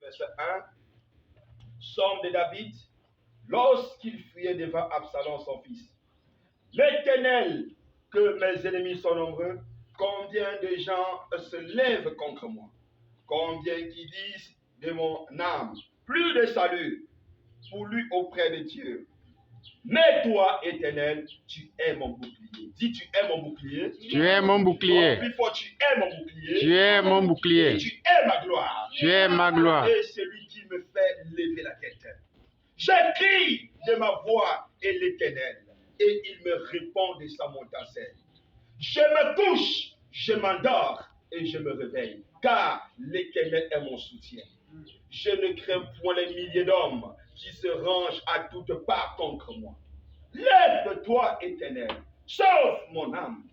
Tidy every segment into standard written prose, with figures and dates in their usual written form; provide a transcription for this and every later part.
verset 1. Somme de David, lorsqu'il fuyait devant Absalom son fils. L'Éternel, que mes ennemis sont nombreux, combien de gens se lèvent contre moi, combien qui disent de mon âme, plus de salut pour lui auprès de Dieu. Mais toi, Éternel, tu es mon bouclier. Dis, tu es mon bouclier. Tu es mon bouclier. Plus fort, tu es mon bouclier. Tu es mon bouclier. Et tu es ma gloire. Tu es ma gloire. Et celui qui me fait lever la tête. Je crie de ma voix et l'Éternel, et il me répond de sa montagne. Je me couche, je m'endors et je me réveille, car l'Éternel est mon soutien. Je ne crains point les milliers d'hommes qui se rangent à toutes parts contre moi. Lève-toi, Éternel, sauve mon âme,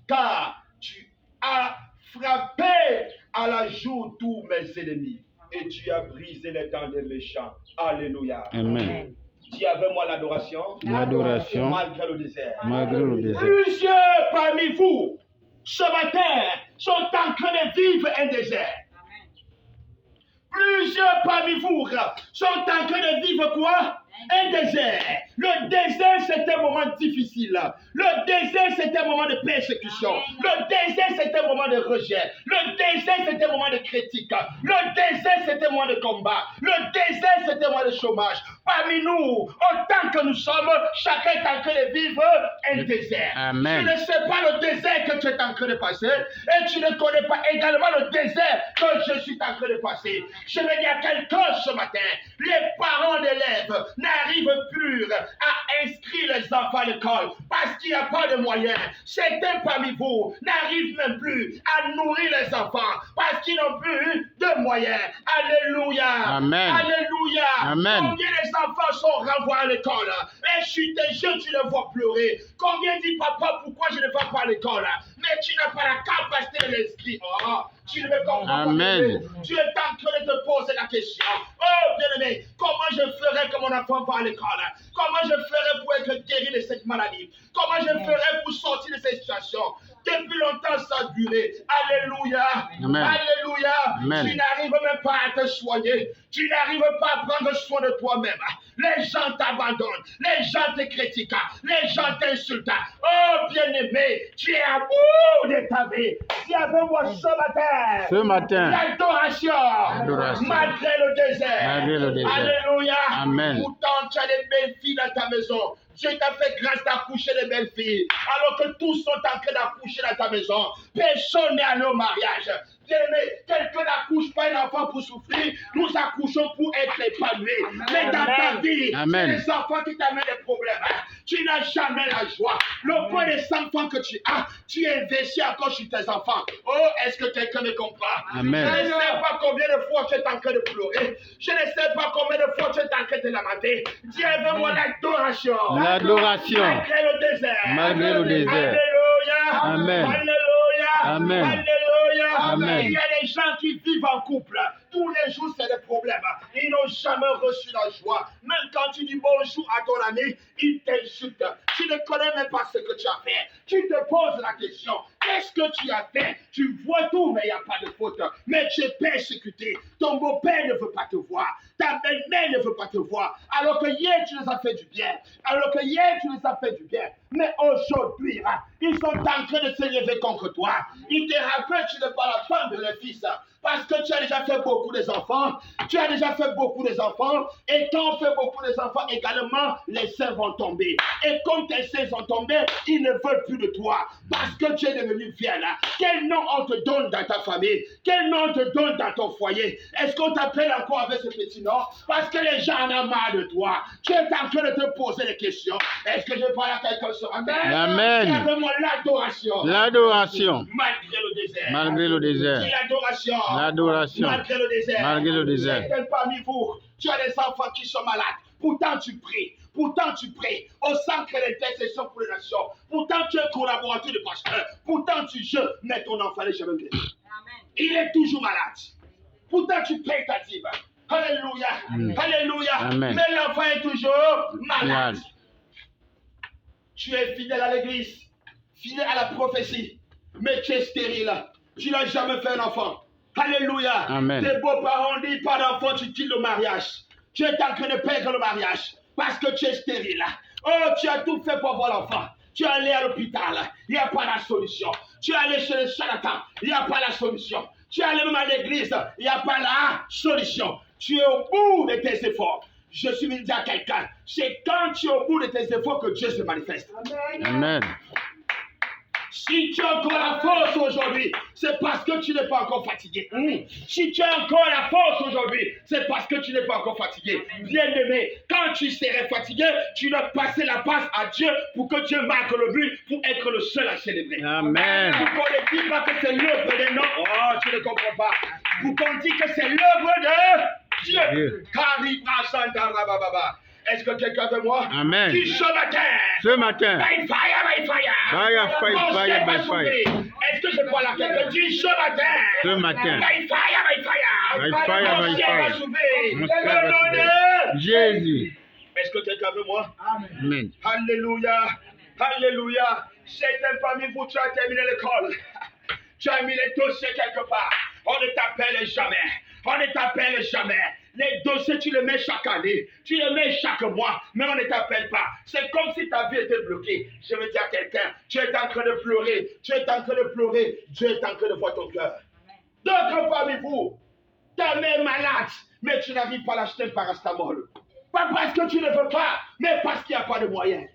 car tu as frappé à la joue tous mes ennemis et tu as brisé les dents des méchants. Alléluia. Amen. Dis avec moi l'adoration. L'adoration Malgré le désert. malgré le désert. Plusieurs parmi vous, ce matin, sont en train de vivre un désert. Plusieurs parmi vous sont en train de vivre quoi? Un désert. Le désert, c'est un moment difficile. Le désert, c'est un moment de persécution. Le désert, c'est un moment de rejet. Le désert, c'est un moment de critique. Le désert, c'est un moment de combat. Le désert, c'est un moment de chômage. Parmi nous, autant que nous sommes, chacun est en train de vivre un désert. Amen. Tu ne sais pas le désert que tu es en train de passer et tu ne connais pas également le désert que je suis en train de passer. Je vais dire à quelqu'un ce matin, les parents d'élèves n'arrivent plus à inscrire les enfants à l'école parce qu'il n'y a pas de moyens. Certains parmi vous n'arrivent même plus à nourrir les enfants parce qu'ils n'ont plus de moyens. Alléluia. Amen. Alléluia. Amen. Combien les enfants sont renvoyés à l'école et je tes jeunes, tu les vois pleurer. Combien dit papa, pourquoi je ne vais pas à l'école? Mais tu n'as pas la capacité de l'inscrire. Oh, tu ne me comprends pas. Amen. Tu es en train de te poser la question. Oh, bien-aimé, comment je ferai que mon enfant va à l'école? Comment je ferai pour être guéri de cette maladie? Comment je ferai pour sortir de cette situation? Depuis longtemps, ça a duré. Alléluia. Amen. Alléluia. Amen. Tu n'arrives même pas à te soigner. Tu n'arrives pas à prendre soin de toi-même. Les gens t'abandonnent. Les gens te critiquent. Les gens t'insultent. Oh, bien-aimé, tu es à bout de ta vie. Tu es avec moi ce matin. L'adoration. Malgré le désert. Malgré le désert. Alléluia. Amen. Pourtant, tu as des belles filles dans ta maison. Dieu t'a fait grâce d'accoucher des belles filles. Alors que tous sont en train d'accoucher dans ta maison. Personne n'est allé au mariage. Bien-aimé, quelqu'un n'accouche pas un enfant pour souffrir. Nous accouchons pour être épanouis. Mais dans ta vie, c'est les enfants qui t'amènent des problèmes. Tu n'as jamais la joie. Le point des enfants que tu investis encore sur tes enfants. Oh, est-ce que quelqu'un me comprend? Amen. Je ne sais pas combien de fois tu es en train de pleurer. Je ne sais pas combien de fois tu es en train de lamenter. Dis avec moi l'adoration. L'adoration. Malgré le désert. Malgré le désert. Alléluia. Amen. Alléluia. Amen. Alléluia. Amen. Il y a des gens qui vivent en couple. Tous les jours, c'est des problèmes. Ils n'ont jamais reçu la joie. Même quand tu dis bonjour à ton ami, il t'insulte. Tu ne connais même pas ce que tu as fait. Tu te poses la question, qu'est-ce que tu as fait? Tu vois tout, mais il n'y a pas de faute. Mais tu es persécuté. Ton beau-père ne veut pas te voir. Ta belle-mère ne veut pas te voir. Alors que hier, tu les as fait du bien. Alors que hier, tu les as fait du bien. Mais aujourd'hui, ils sont en train de se lever contre toi. Ils te rappellent que tu n'es pas la femme de leur fils. Parce que tu as déjà fait beaucoup des enfants. Tu as déjà fait beaucoup des enfants. Et quand on fait beaucoup des enfants, également, les seins vont tomber. Et quand tes seins sont tombés, ils ne veulent plus de toi. Parce que tu es devenu vieille. Quel nom on te donne dans ta famille? Quel nom on te donne dans ton foyer? Est-ce qu'on t'appelle encore avec ce petit nom? Parce que les gens en ont marre de toi. Tu es en train de te poser des questions. Est-ce que je parle à quelqu'un ce matin? Amen. Avec-moi l'adoration. L'adoration. Malgré le désert. Malgré le désert. C'est l'adoration. L'adoration. Malgré le désert. Malgré le désert. Certains parmi vous, tu as des enfants qui sont malades. Pourtant, tu pries. Pourtant, tu pries au centre d'intercession pour les nations. Pourtant, tu es collaborateur de pasteur. Pourtant, tu jeûnes, mais ton enfant n'est jamais guéri. Il est toujours malade. Pourtant, tu payes ta dîme. Alléluia. Alléluia. Amen. Mais l'enfant est toujours malade. Tu es fidèle à l'église, fidèle à la prophétie, mais tu es stérile. Tu n'as jamais fait un enfant. Alléluia. Amen. Tes beaux-parents disent pas d'enfant, tu quittes le mariage. Tu es en train de perdre le mariage parce que tu es stérile. Oh, tu as tout fait pour avoir l'enfant. Tu es allé à l'hôpital, il n'y a pas la solution. Tu es allé chez le charlatan, il n'y a pas la solution. Tu es allé même à l'église, il n'y a pas la solution. Tu es au bout de tes efforts. Je suis venu dire à quelqu'un, c'est quand tu es au bout de tes efforts que Dieu se manifeste. Amen. Si tu as encore la force aujourd'hui, c'est parce que tu n'es pas encore fatigué. Si tu as encore la force aujourd'hui, c'est parce que tu n'es pas encore fatigué. Bien-aimé, quand tu serais fatigué, tu dois passer la passe à Dieu pour que Dieu marque le but pour être le seul à célébrer. Amen. Pour qu'on ne dise pas que c'est l'œuvre des noms. Oh, tu ne comprends pas. Pour qu'on dise que c'est l'œuvre de Dieu. Est-ce que quelqu'un veut moi? Amen. Qui ce matin? Ce matin. By fire, by fire. By fire. Est-ce que je parle à quelqu'un? Dis ce matin. Ce matin. By fire, by fire. By fire, Mon by ciel va fire. s'ouvrir. Mon Au ciel va nom s'ouvrir. de Jésus. Est-ce que quelqu'un veut moi? Amen. Alléluia. Alléluia. Certains parmi vous, tu as terminé l'école. Tu as mis les dossiers quelque part. On ne t'appelle jamais. On ne t'appelle jamais. Les dossiers, tu les mets chaque année. Tu les mets chaque mois. Mais on ne t'appelle pas. C'est comme si ta vie était bloquée. Je veux dire à quelqu'un, tu es en train de pleurer. Tu es en train de pleurer. Dieu est en train de voir ton cœur. D'autres parmi vous, ta mère est malade, mais tu n'arrives pas à l'acheter un paracétamol. Pas parce que tu ne veux pas, mais parce qu'il n'y a pas de moyens.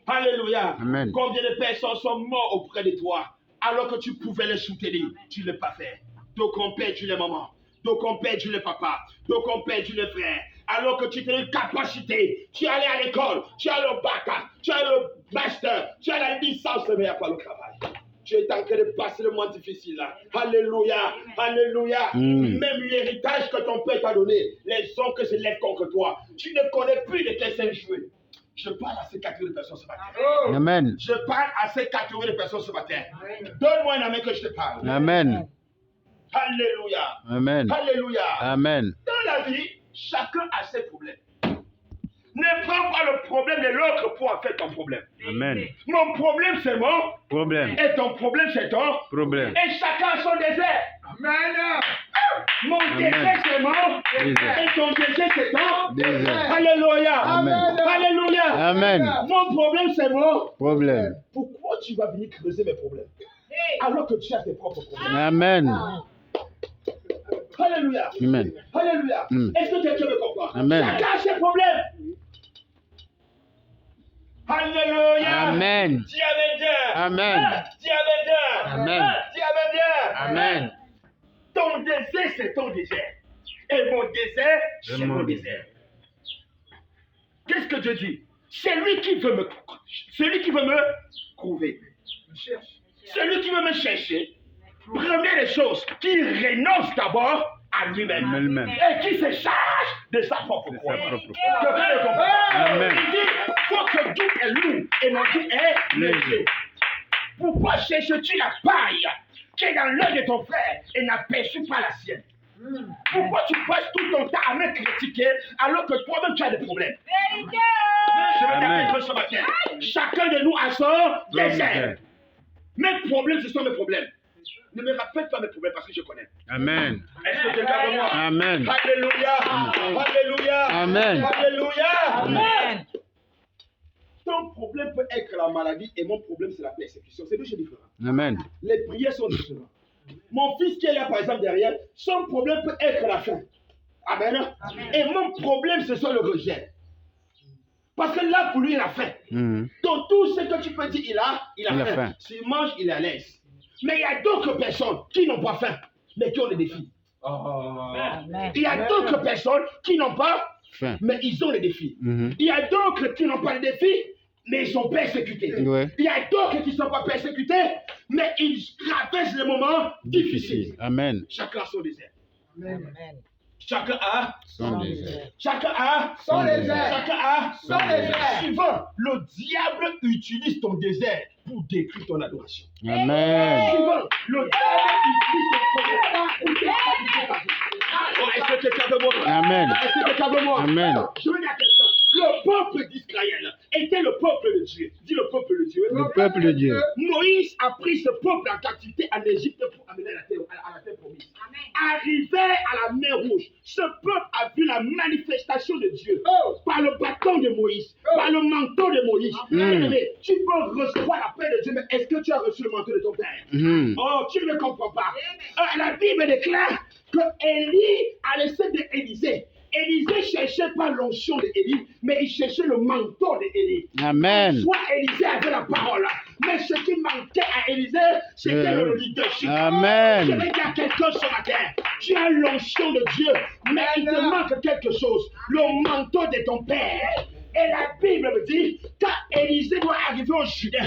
Alléluia. Amen. Combien de personnes sont mortes auprès de toi alors que tu pouvais les soutenir? Tu ne l'as pas fait. Donc on perdu les mamans. Donc on perdu les papas. Donc on perdu les frères. Alors que tu as une capacité. Tu es allé à l'école. Tu as le bac. Tu as le master. Tu as la licence, mais il n'y a pas le travail. Tu es en train de passer le moment difficile là. Alléluia. Alléluia. Même l'héritage que ton père t'a donné, les hommes que se lèvent contre toi, tu ne connais plus de quel saint jouer. Je parle à ces catégories de personnes ce matin. Amen. Je parle à ces catégories de personnes ce matin. Donne-moi un amen que je te parle. Amen. Alléluia. Amen. Alléluia. Amen. Dans la vie, chacun a ses problèmes. Ne prends pas le problème de l'autre pour en faire ton problème. Amen. Mon problème, c'est mon. Problème. Et ton problème, c'est ton. Problème. Et chacun a son désert. Amen. Mon désert, c'est mon. Désert. Et ton désert, c'est ton. Désert. Alléluia. Amen. Alléluia. Amen. Mon problème, c'est mon. Problème. Pourquoi tu vas venir creuser mes problèmes alors que tu as tes propres problèmes? Amen. Alléluia. Amen. Alléluia. Est-ce que quelqu'un me comprend? Amen. Chacun a ses problèmes. Alléluia. Amen. Dis Amen bien. Amen. Dis Amen bien. Amen. Dis Amen bien. Amen. Ton désert, c'est ton désert. Et mon désert, c'est mon désert. Qu'est-ce que Dieu dit? Celui qui veut me trouver. Celui qui veut me chercher. Première des choses, qui renonce d'abord à lui-même. Lui-même. Et qui se charge de sa propre foi. Amen. Il dit, faut que tout est lourd et mon tout est léger. Pourquoi cherches-tu la paille qui est dans l'œil de ton frère et n'aperçois pas la sienne? Pourquoi tu passes tout ton temps à me critiquer alors que toi-même tu as des problèmes? Je vais dire quelque chose ce matin. Chacun de nous a son désert. Mes problèmes, ce sont mes problèmes. Ne me rappelle pas mes problèmes parce que je connais. Amen. Est-ce que quelqu'un veut moi? Amen. Alléluia. Alléluia. Amen. Alléluia. Amen. Ton problème peut être la maladie et mon problème c'est la persécution. C'est deux choses différentes. Amen. Les prières sont différentes. Mon fils qui est là par exemple derrière, son problème peut être la faim. Amen. Et mon problème ce sont le rejet. Parce que là pour lui il a faim. Donc tout ce que tu peux dire il a faim. S'il mange il est à l'aise. Mais il y a d'autres personnes qui n'ont pas faim, mais qui ont des défis. Il y a d'autres personnes qui n'ont pas faim, mais ils ont des défis. Il y a d'autres qui n'ont pas de défis, mais ils sont persécutés. Il y a d'autres qui ne sont pas persécutés, mais ils traversent des moments difficiles. Amen. Chacun a son désert. Amen. Chacun a son désert. Chacun a son désert. Chacun a son désert. Souvent, le diable utilise ton désert pour détruire ton adoration. Amen. Souvent, le diable utilise ton désert pour détruire ta vie. Est-ce que quelqu'un veut moi? Amen. Est-ce que quelqu'un veut moi? Amen. Je veux dire à quelqu'un. Le peuple d'Israël était le peuple de Dieu. Dis le peuple de Dieu. Le peuple de Dieu. Moïse a pris ce peuple en captivité en Égypte pour amener à la terre promise. arrivé à la mer Rouge, ce peuple a vu la manifestation de Dieu par le bâton de Moïse, par le manteau de Moïse. Bien-aimé, tu peux recevoir la paix de Dieu, mais est-ce que tu as reçu le manteau de ton père? Oh, tu ne me comprends pas. La Bible déclare que Élie a laissé d'Élisée. Élisée cherchait pas l'onction d'Élie, mais il cherchait le manteau d'Élie. Amen. Soit Élisée avait la parole, mais ce qui manquait à Élisée, c'était le leadership. Amen. Je vais dire à quelqu'un ce matin, tu as l'onction de Dieu, mais il te manque quelque chose, le manteau de ton père. Et la Bible me dit, quand Élisée doit arriver au Juda,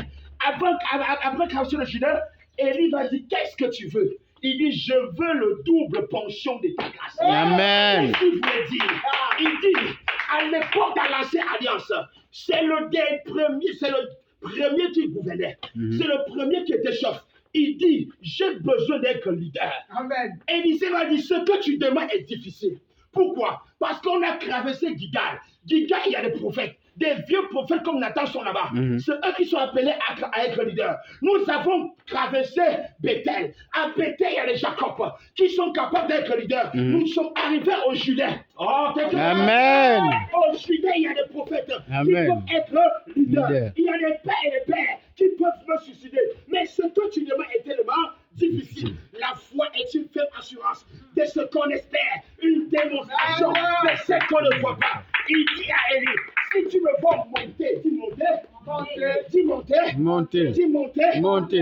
après qu'il le Juda, Élie va dire, qu'est-ce que tu veux? Il dit, je veux le double pension de ta grâce. Amen. Qu'est-ce qu'il voulait dire? Il dit, à l'époque de l'Ancienne Alliance, c'est le premier qui gouvernait. C'est le premier qui était chef. Il dit, j'ai besoin d'être leader. Amen. Élisée va dire, ce que tu demandes est difficile. Pourquoi? Parce qu'on a traversé Gilgal. Gilgal, il y a des prophètes. Des vieux prophètes comme Nathan sont là-bas. C'est eux qui sont appelés à être leaders. Nous avons traversé Bethel. À Bethel, il y a les Jacob qui sont capables d'être leaders. Nous sommes arrivés au Juda. Oh, Amen. au Juda, il y a des prophètes Amen. qui peuvent être leaders. Il y a des pères et des pères qui peuvent me suicider. Mais ce que tu demandes est tellement difficile. La foi est une ferme assurance de ce qu'on espère, une démonstration de ce qu'on ne voit pas. Il dit à Élie, si tu me vois monter, dis monter, dis monter, Monter. dis monter, Monter.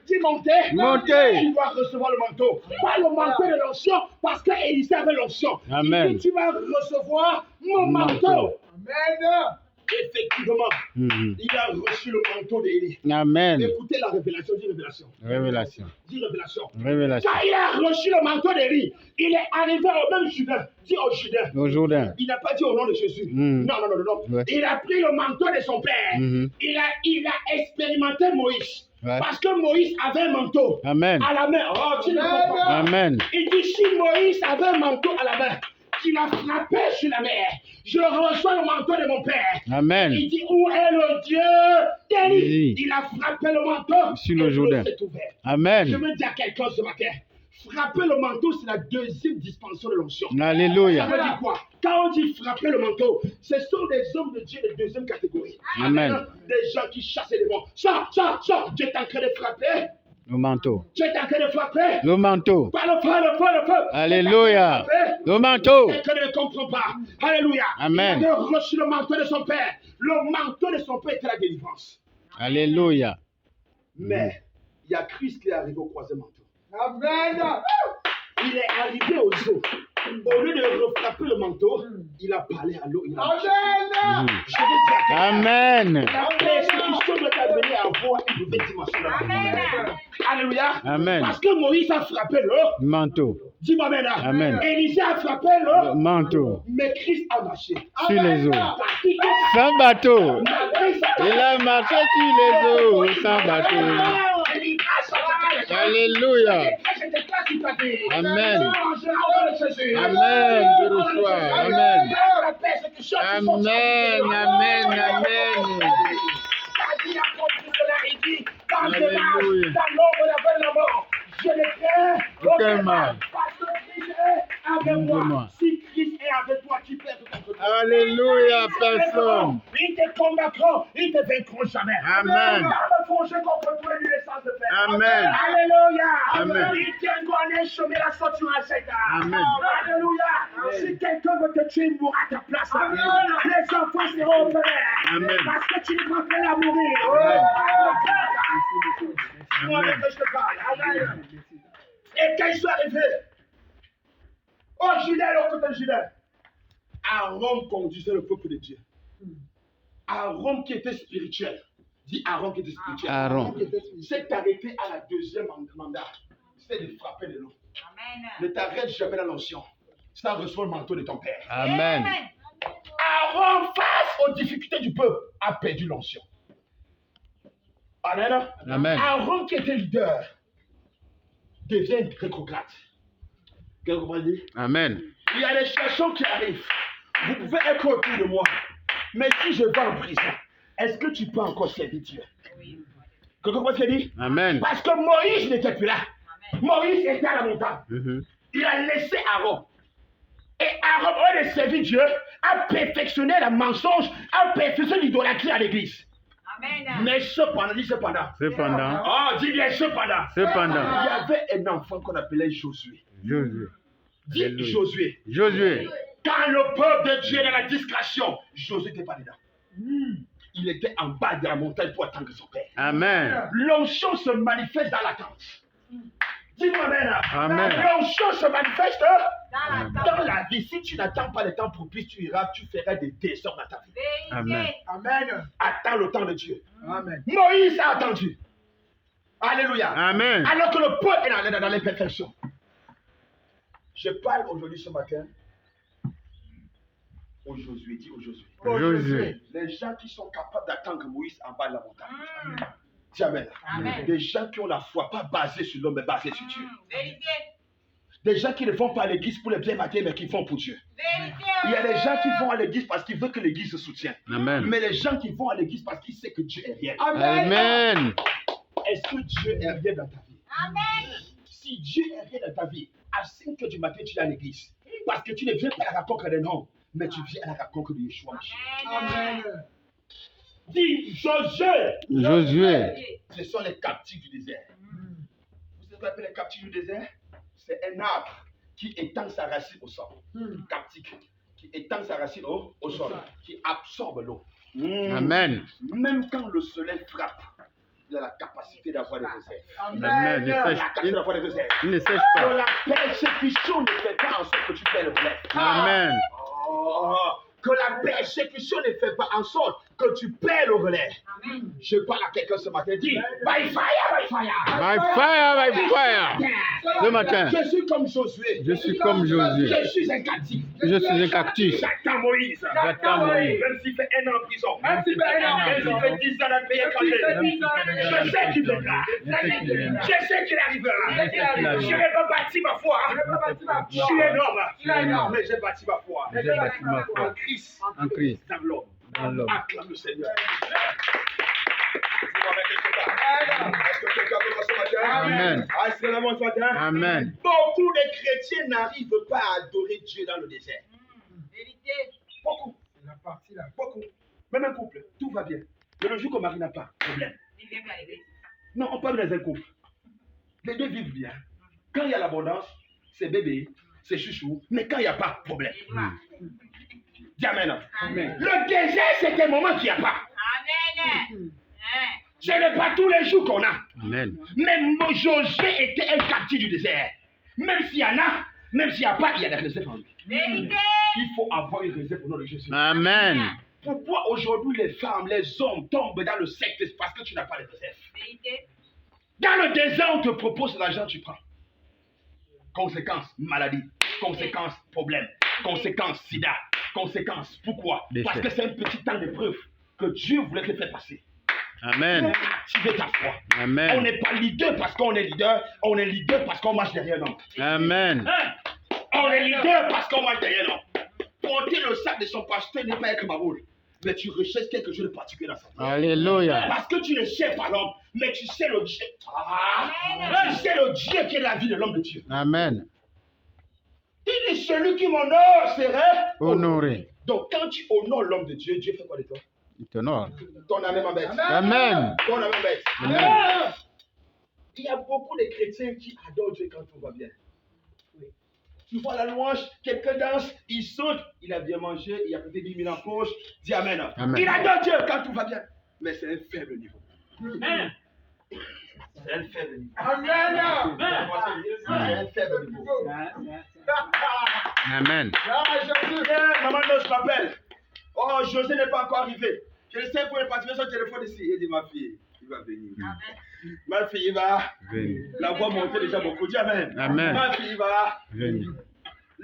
dis monter, Monter. tu vas recevoir le manteau. Pas le manteau de l'onction, parce qu'Élisée avait l'onction. Amen. Il dit, tu vas recevoir mon manteau. Amen. Effectivement, il a reçu le manteau d'Élie. Amen. Écoutez la révélation, dis révélation. Révélation. Dis révélation. Révélation. Quand il a reçu le manteau d'Élie, il est arrivé au même Juda. Dis au Juda. Au Jourdain. Il n'a pas dit au nom de Jésus. Non. Ouais. Il a pris le manteau de son père. Il a expérimenté Moïse. Ouais. Parce que Moïse avait un manteau Amen. à la main. Oh, tu ne comprends pas. Amen. Il dit, si Moïse avait un manteau à la main, qu'il a frappé sur la mer, je reçois le manteau de mon père. Amen. Il dit, où est le Dieu d'Élie? Il a frappé le manteau Sur le et Jourdain. l'eau s'est ouverte. Je Amen. veux dire à quelqu'un ce matin, frapper le manteau, c'est la deuxième dispensation de l'onction. Ça Alléluia. veut dire quoi? Quand on dit frapper le manteau, ce sont des hommes de Dieu de deuxième catégorie. Amen. Des gens qui chassent les démons. Sors. Dieu est en train de frapper. Le manteau. Dieu est en train de frapper. Le manteau. Par le feu. Alléluia. Le manteau. Quelqu'un ne comprend pas. Alléluia. Amen. Il a reçu le manteau de son père. Le manteau de son père était la délivrance. Alléluia. Mais il y a Christ qui est arrivé au croisement. Amen. Il est arrivé aux eaux. Au lieu de refrapper le manteau, il a parlé à l'eau. Amen. Je veux dire, Amen. la persécution doit amener à avoir une nouvelle dimension dans la vie. Alléluia. Amen. Parce que Moïse a frappé l'eau. Le manteau. Dis-moi maintenant. Amen. Élisée a frappé Le l'eau. manteau. Mais Christ a marché. Sur les eaux. Parce que Sans bateau. malgré sa- Il a marché sur les eaux. Sans bateau. Alléluia. Amen. Amen. Je reçois. Amen. Amen. Amen. Amen. Alléluia. Je le fais Aucun mal. parce que Christ est avec moi. Si Christ est avec toi, tu peux être contre toi. Alléluia. Personne. Ils te combattront, ils te vaincront jamais. Amen. Ils ne forger contre toi une naissance de fer. Amen. Alléluia. Amen. Ils tiennent un chemin la sortie à Satan. Amen. Alléluia. Si quelqu'un veut te tuer, il mourra à ta place. Les enfants seront au Amen. parce que tu n'es pas prêt à mourir. Moi, je te parle. Amen. Et quand ils sont arrivés, au Juda, au côté de Juda, Aaron conduisait le peuple de Dieu. Aaron qui était spirituel. Dis Aaron qui était spirituel. Aaron. S'est arrêté à la deuxième mandat. C'est de frapper de l'eau. Ne t'arrête jamais dans l'onction. Ça reçoit le manteau de ton père. Amen. Aaron, face aux difficultés du peuple, a perdu l'onction. Amen. Amen. Aaron qui était leader devient rétrograde. Qu'est-ce que vous comprenez? Amen. Il y a des situations qui arrivent. Vous pouvez être autour de moi. Mais si je vais en prison, est-ce que tu peux encore servir Dieu? Vous comprenez ce qu'il dit? Amen. Parce que Moïse n'était plus là. Moïse était à la montagne. Mhm. Il a laissé Aaron. Et Aaron, au lieu de servir Dieu, a perfectionné le mensonge, a perfectionné l'idolâtrie à l'église. Amen. Mais cependant, dis cependant. Cependant, Oh, dis bien cependant. Il y cependant, avait un enfant qu'on appelait Josué. Josué. Dis Alléluia. Josué. Josué. Quand le peuple de Dieu est dans la discrétion, Josué n'était pas dedans. Il était en bas de la montagne pour attendre son père. Amen. L'onction se manifeste dans l'attente. Dis-moi amen. Amen. L'onction se manifeste Dans la dans la vie. Si tu n'attends pas le temps propice, tu iras, tu feras des désordres dans ta vie. Amen. Amen. Attends le temps de Dieu. Amen. Moïse a attendu. Alléluia. Amen. Alors que le peuple est dans l'imperfection. Je parle aujourd'hui ce matin au Josué. Dis au Josué. Josué. Les gens qui sont capables d'attendre Moïse en bas de la montagne. Dis amen. Amen. Des gens qui ont la foi, pas basée sur l'homme, mais basée sur Dieu. Vérité. Des gens qui ne vont pas à l'église pour le bien matin, mais qui font pour Dieu. Vérité. Il y a des gens qui vont à l'église parce qu'ils veulent que l'église se soutienne. Amen. Mais les gens qui vont à l'église parce qu'ils savent que Dieu est réel. Amen. Est-ce que Dieu est réel dans ta vie? Amen. Si Dieu est réel dans ta vie, à 5 h du matin, tu es à l'église. Parce que tu ne viens pas à la rencontre d'un homme, mais tu viens à la rencontre de Yeshua. Amen. Dis Josué. Josué. Ce sont les captifs du désert. Vous savez ce qu'on appelle les captifs du désert? C'est un arbre qui étend sa racine au sol. Captif. Qui étend sa racine au sol. Qui absorbe l'eau. Amen. Même quand le soleil frappe, il a la capacité d'avoir des déserts. Amen. Il a la Il capacité d'avoir des déserts. ne sèche Que pas. la persécution ne fait pas en sorte que tu perds le blé. Amen. Oh, que la persécution ne fait pas en sorte que tu perds le relais. Amen. Je parle à quelqu'un ce matin, dis, by fire, by fire. By fire, by fire. Ce matin, Je suis comme Josué. je suis comme Josué. Je suis un captif. Je suis un captif. J'attends Moïse. J'attends Moïse. Même s'il fait 1 an en prison. Même s'il fait 1 an en Même s'il fait 10 ans dans le pays étranger. Je sais qu'il viendra. Je sais qu'il arrivera. Je n'ai pas bâti ma foi. Je suis énorme. Mais j'ai bâti ma foi. J'ai bâti ma foi. En Christ. En Christ. Dans l'homme. Dans l'homme. Acclame le Seigneur. Est-ce que quelqu'un veut ce matin? Amen. Ah, c'est vraiment ce matin? Amen. Beaucoup de chrétiens n'arrivent pas à adorer Dieu dans le désert. Vérité. Beaucoup. La partie là. Beaucoup. Même un couple, tout va bien. Mais le jour qu'on marie n'a pas, problème. Il vient pas à l'église. Non, on parle dans un couple. Les deux vivent bien. Quand il y a l'abondance, c'est bébé, c'est chouchou. Mais quand il n'y a pas, problème. Il doit. Dis amen. Amen. Le désert, c'est un moment qu'il n'y a pas. Amen. Ce n'est pas tous les jours qu'on a. Amen. Même Josué était un captif du désert. Même s'il y en a, même s'il n'y a pas, il y a des réserves en lui. Vérité. Il faut avoir une réserve au nom de Jésus. Amen. Pourquoi aujourd'hui les femmes, les hommes tombent dans le secte? C'est parce que tu n'as pas de réserve. Vérité. Dans le désert, on te propose l'argent, tu prends. Conséquence, maladie. Conséquence, problème. Conséquence, sida. Conséquence, pourquoi? Décès. Parce que c'est un petit temps d'épreuve que Dieu voulait te faire passer. Amen. Pour activer ta foi. On Amen. n'est pas leader parce qu'on est leader. On est leader parce qu'on marche derrière l'homme. Amen. Hein? On est leader parce qu'on marche derrière l'homme. Porter le sac de son pasteur n'est pas être ma rôle. Mais tu recherches quelque chose de particulier dans sa vie. Alléluia. Parce que tu ne sais pas l'homme, mais tu sais le Dieu. Tu sais le Dieu qui est la vie de l'homme de Dieu. Amen. Il dit celui qui m'honore serait Honoré. Donc quand tu honores l'homme de Dieu, Dieu fait quoi de toi? Il t'honore. Ton âme est bête. Amen. Ton âme est bête. Amen. Il y a beaucoup de chrétiens qui adorent Dieu quand tout va bien. Tu vois la louange, quelqu'un danse, il saute, il a bien mangé, il a peut-être 10 000 en poche, dis Amen. Amen. Il adore Dieu quand tout va bien. Mais c'est un faible niveau. C'est un faible niveau. Amen. C'est un faible niveau. Amen. Maman je m'appelle. Oh, José n'est pas encore arrivé. Je sais pour partir son téléphone ici. Il dit ma fille, il va venir. Ma fille, il va. Venez. La voix montait déjà beaucoup. Dis Amen. Amen. Ma fille, il va. Venez.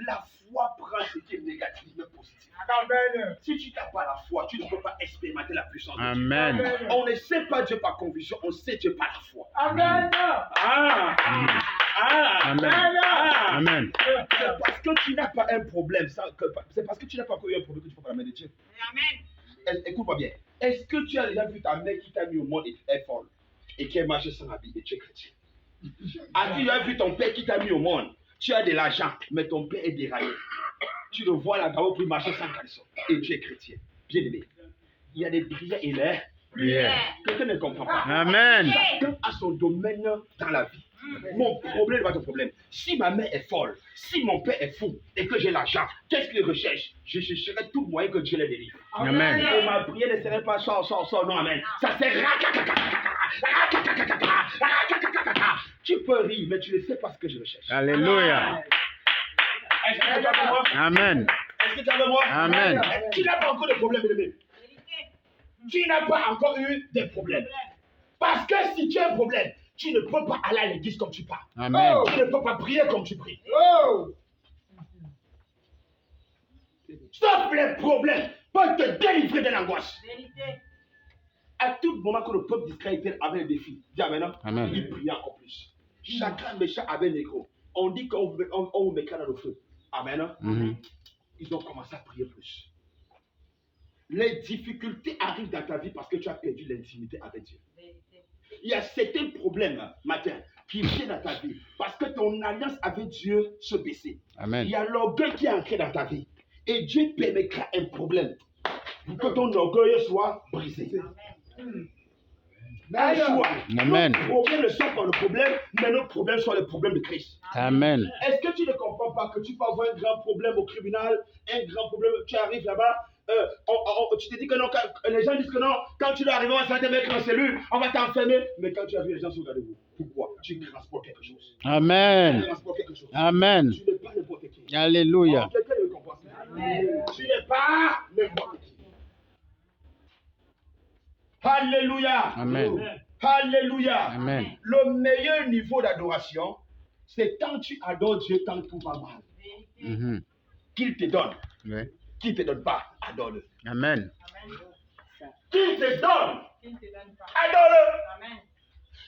La foi prend ce qui est négatif, mais positif. Amen. Si tu n'as pas la foi, tu ne peux pas expérimenter la puissance de Dieu. Amen. On ne sait pas Dieu par conviction, on sait Dieu par la foi. Amen. Amen. Amen. C'est parce que tu n'as pas un problème, c'est parce que tu n'as pas encore eu un problème que tu peux pas la main de Dieu. Amen. Écoute-moi bien. Est-ce que tu as déjà vu ta mère qui t'a mis au monde et est folle et qui est marché sans habit et tu es chrétien? Tu as vu ton père qui t'a mis au monde. Tu as de l'argent, mais ton père est déraillé. Tu le vois là-bas pour marcher sans caleçon. Et tu es chrétien. Bien aimé. Il y a des prières et les Prière. quelqu'un ne comprend pas. Amen. Chacun a son domaine dans la vie. Mon problème n'est pas ton problème. Si ma mère est folle, si mon père est fou et que j'ai l'argent, qu'est-ce qu'il recherche? Je chercherai tout moyen que Dieu les délivre. Amen. Et ma prière ne serait pas ça, non, amen. Ça c'est tu peux rire, mais tu ne sais pas ce que je recherche. Alléluia. Est-ce que tu es avec moi? Amen. Est-ce que tu es avec moi? Amen. Tu n'as pas encore de problème, bébé. Vérité. Tu n'as pas encore eu de problème. Parce que si tu as un problème, tu ne peux pas aller à l'église comme tu parles. Amen. Tu ne peux pas prier comme tu pries. Oh! Sauf les problèmes pour te délivrer de l'angoisse. Vérité. À tout moment que le peuple d'Israël avait un défi, dis amen, Amen. il priait encore plus. Chacun méchant avait un écho. On dit qu'on vous mettra dans le feu. Amen. Mhm. Ils ont commencé à prier plus. Les difficultés arrivent dans ta vie parce que tu as perdu l'intimité avec Dieu. Vérité. Il y a certains problèmes, matin, qui viennent dans ta vie parce que ton alliance avec Dieu se baissait. Il Amen. y a l'orgueil qui est ancré dans ta vie. Et Dieu permettra un problème pour que ton orgueil soit brisé. Un choix. Amen. Nos problèmes ne sont pas le problème, mais nos problèmes sont les problèmes de Christ. Amen. Est-ce que tu ne comprends pas que tu peux avoir un grand problème au tribunal, un grand problème, tu arrives là-bas, tu te dis que non, les gens disent que non, quand tu dois arriver, on va te mettre en cellule, on va t'enfermer, mais quand tu arrives, les gens sont regardez vous. Pourquoi? Tu transportes quelque chose. Amen. Tu transportes quelque chose. Amen. Tu n'es pas n'importe qui. Alléluia. Quelqu'un ne comprend pas. Tu n'es pas n'importe qui. Alléluia. Amen. Alléluia. Amen. Le meilleur niveau d'adoration, c'est quand tu adores Dieu quand tout va mal. Vérité. Mhm. Qu'il te donne. Oui. Qu'il ne te donne pas, adore-le. Amen. Amen. Qu'il te donne, Qui ne te donne pas. adore-le. Amen.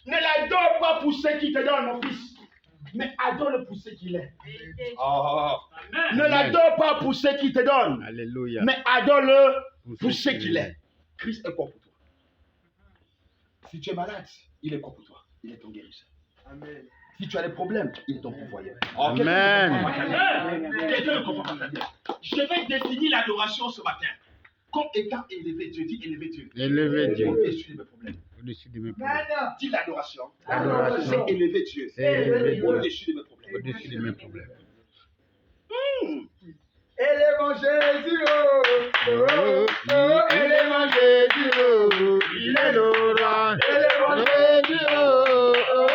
Ne l'adore pas pour ce qu'il te donne, mon fils, mais adore-le pour ce qu'il est. Vérité. Oh. Amen. Ne l'adore pas pour ce qu'il te donne, Alléluia. mais adore-le pour ce qu'il est. Christ est quoi pour toi? Si tu es malade, il est quoi pour toi? Il est ton guérisseur. Amen. Si tu as des problèmes, il est ton pourvoyeur. Amen. Quelqu'un ne comprend pas. Je vais définir l'adoration ce matin comme étant élevé. Dieu dit élevé Dieu. Élevé Dieu. Au-dessus de mes problèmes. Au-dessus de mes problèmes. Amen. Dis l'adoration. L'adoration. C'est élever Dieu. C'est élever Dieu. Au-dessus de mes problèmes. Au-dessus de mes problèmes. Élèvons Jésus, oh, oh, oh, oh, élèvons Jésus, oh, il est le roi. élèvons Jésus, oh, oh,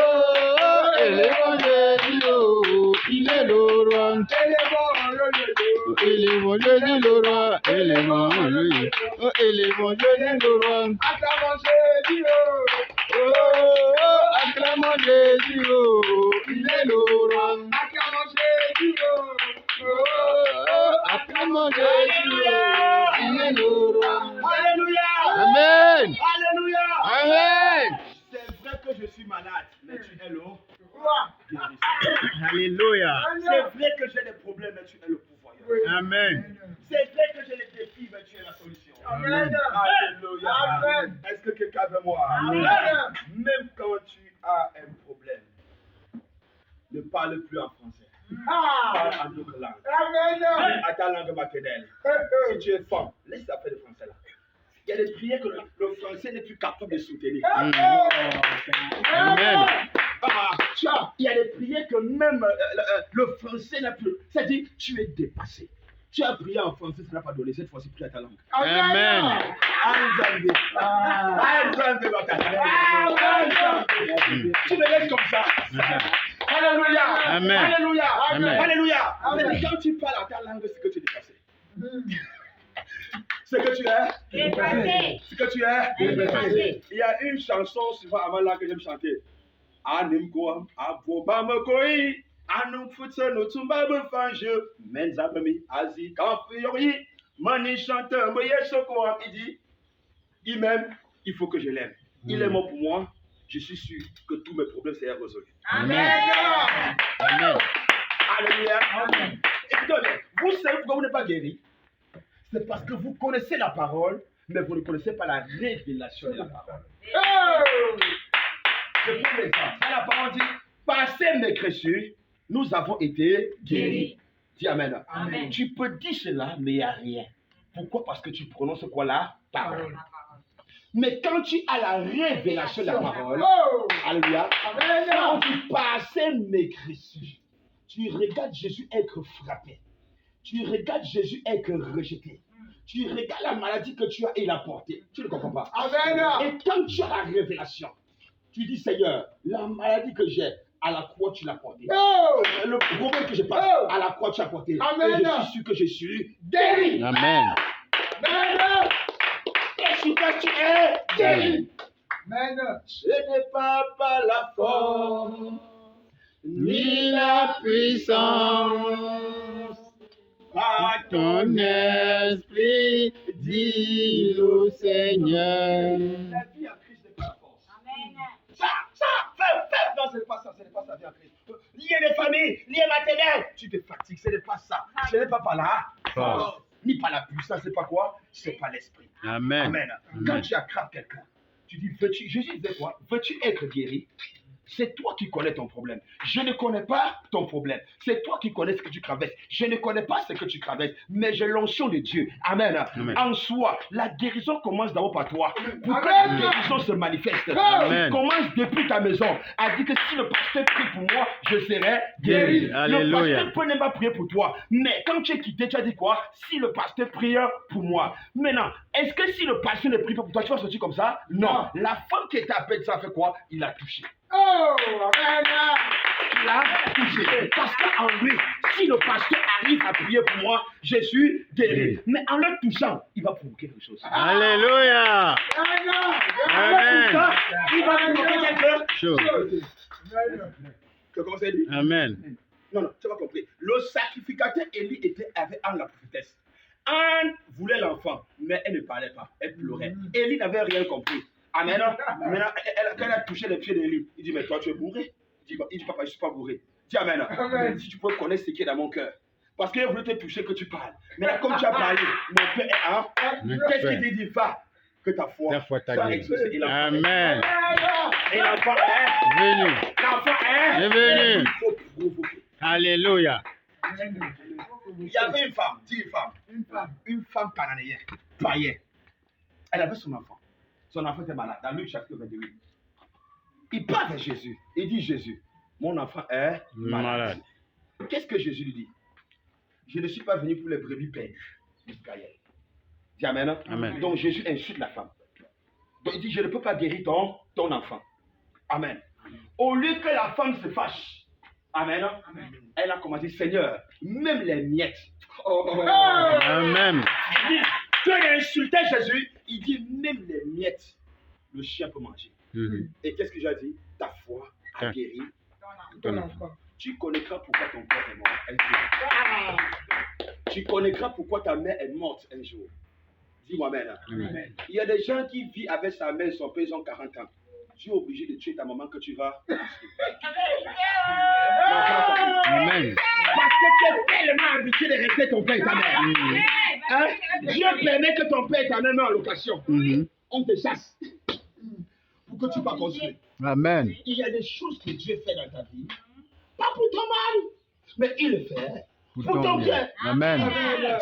oh, élévons Jésus, oh, il est le roi. élèvons le Élévons Jésus le roi, élévons lui. Oh, élévons Jésus le roi. acclamons Jésus, oh, Oh, oh, oh, acclamons Jésus, oh, il est le roi. acclamons Jésus, oh, Oh, oh, acclamons Jésus, oh, il est le roi. Alléluia. Amen. Alléluia. Amen. C'est vrai que je suis malade, mais tu es le roi. guérisseur. Alléluia. C'est vrai que j'ai des problèmes, mais tu es le pourvoyeur. Amen. C'est vrai que j'ai des défis, mais tu es la solution. Amen. Alléluia. Amen. Est-ce que quelqu'un veut moi? Amen. Même quand tu as un problème, ne parle plus en français. Ah. Parle en d'autres langues. Amen. À ta langue maternelle. Si tu es femme, laisse ça faire le français là. Il y a des prières que le français n'est plus capable de soutenir. Amen. Tu vois, il y a des prières que même le français n'a plus. C'est-à-dire, tu es dépassé. Tu as prié en français, ça n'a pas donné. Cette fois-ci, prie à ta langue. Amen. Tu me laisses comme ça. Alléluia. Amen. Alléluia. Amen. Alléluia. Amen. Quand tu parles à ta langue, c'est que tu es dépassé. Ce que tu es. Dépassé. Ce que tu es. Dépassé. Il y a une chanson souvent avant là que j'aime chanter. Animko, Abobamokoi, Anumfutse, Notumba, Fange, Menzabami, Azi, Kamfiori, Mani chanteur, Moye Soko, il dit, il m'aime, il faut que je l'aime. Il est mort pour moi, je suis sûr que tous mes problèmes seront résolus. Amen. Amen. Alléluia. Écoutez, vous savez pourquoi vous n'êtes pas guéri? C'est parce que vous connaissez la parole, mais vous ne connaissez pas la révélation de la parole. Oh. Je prends l'exemple. Quand la parole dit, Par ces mécrétures, nous avons été guéris. Guéris. Dis Amen. Amen. Tu peux dire cela, mais il n'y a rien. Pourquoi? Parce que tu prononces quoi là? Parole. Mais quand tu as la révélation de la parole, Oh! alléluia, Amen. quand tu passes mécrétures, tu regardes Jésus être frappé, tu regardes Jésus être rejeté, tu regardes la maladie que tu as et la portée. Tu ne comprends pas. Amen. Et quand tu as la révélation, tu dis Seigneur, la maladie que j'ai, à la croix tu l'as portée. Oh! Le problème que je passe, Oh! à la croix tu as porté. Amen. Et je suis sûr que je suis guéri. Amen. Amen. Et si toi tu es guéri. Amen. Ce n'est pas par la force, Ni la puissance, par ton esprit, dit le Seigneur. La vie en Christ n'est pas la force. Amen. Fais. Non, ce n'est pas ça, ce n'est pas ça, vie en Christ. Lié de famille, lié maternel, tu te fatigues, ce n'est pas ça. Ce n'est pas par la force, ni par la puissance, c'est pas quoi? C'est pas l'esprit. Amen. Amen. Quand tu attrapes quelqu'un, tu dis, veux-tu, Jésus disait quoi? Veux-tu être guéri? C'est toi qui connais ton problème. Je ne connais pas ton problème. C'est toi qui connais ce que tu traverses. Je ne connais pas ce que tu traverses, mais j'ai l'onction de Dieu. Amen. Amen. En soi, la guérison commence d'abord par toi. Pour que Amen. la guérison se manifeste, Amen. tu commences depuis ta maison à dire que si le pasteur prie pour moi, je serai guéri. Alléluia. Le pasteur peut même pas prier pour toi. Mais quand tu es quitté, tu as dit quoi? Si le pasteur prie pour moi. Maintenant, est-ce que si le pasteur ne prie pas pour toi, tu vas sortir comme ça? Non. La femme qui était appelée, ça fait quoi? Il a touché. Oh! Amen. Il a touché. Parce qu'en lui, si le pasteur arrive à prier pour moi, je suis guéri. Mais en le touchant, il va provoquer quelque chose. Alléluia. Amen. Ça, il va provoquer quelque chose. Chose. Comment ça dit? Amen. Non, tu vas compris. Le sacrificateur Élie était avec Anne la prophétesse. Anne voulait l'enfant, mais elle ne parlait pas. Elle pleurait. Élie n'avait rien compris. Amen. Maintenant, quand elle a touché les pieds d'Élie, il dit, mais toi, tu es bourré. Il dit, papa, je ne suis pas bourré. Dis Amen. Amen. Si tu peux connaître ce qui est dans mon cœur. Parce qu'il voulait te toucher que tu parles. Maintenant, comme tu as parlé, mon père est un. Qu'est-ce qu'il dit? Va, que ta foi Ta foi t'a soit guéri. exaucée. Et l'enfant est- Amen. Et l'enfant est. Venu. L'enfant est. Est venu. Il faut provoquer. Alléluia. Il y avait une femme, dis une femme cananéenne, païenne. Elle avait son enfant. Son enfant était malade. Dans Luc chapitre 28. Il part vers Jésus. Il dit, Jésus, mon enfant est malade. Qu'est-ce que Jésus lui dit? Je ne suis pas venu pour les brebis perdues d'Israël. Dis Amen. Amen. Donc Jésus insulte la femme. Donc il dit, je ne peux pas guérir ton enfant. Amen. Au lieu que la femme se fâche, Amen. Elle a commencé, Seigneur, même les miettes. Amen. Tu as insulté Jésus, il dit, même les miettes, le chien peut manger. Mhm. Et qu'est-ce que j'ai dit? Ta foi a guéri. Ton enfant. Tu connaîtras pourquoi ton père est mort un jour. Tu connaîtras pourquoi ta mère est morte un jour. Dis-moi Amen. Amen. Il y a des gens qui vivent avec sa mère et son père, ils ont 40 ans. Tu es obligé de tuer ta maman que tu vas. Amen. Parce que tu es tellement habitué de rester ton père et ta mère. Hein? Dieu permet que ton père et ta mère meurent en location. Mhm. On te chasse. Pour que tu ne pas construire. Amen. Il y a des choses que Dieu fait dans ta vie. Pas pour ton mal, mais il le fait pour ton bien. Amen.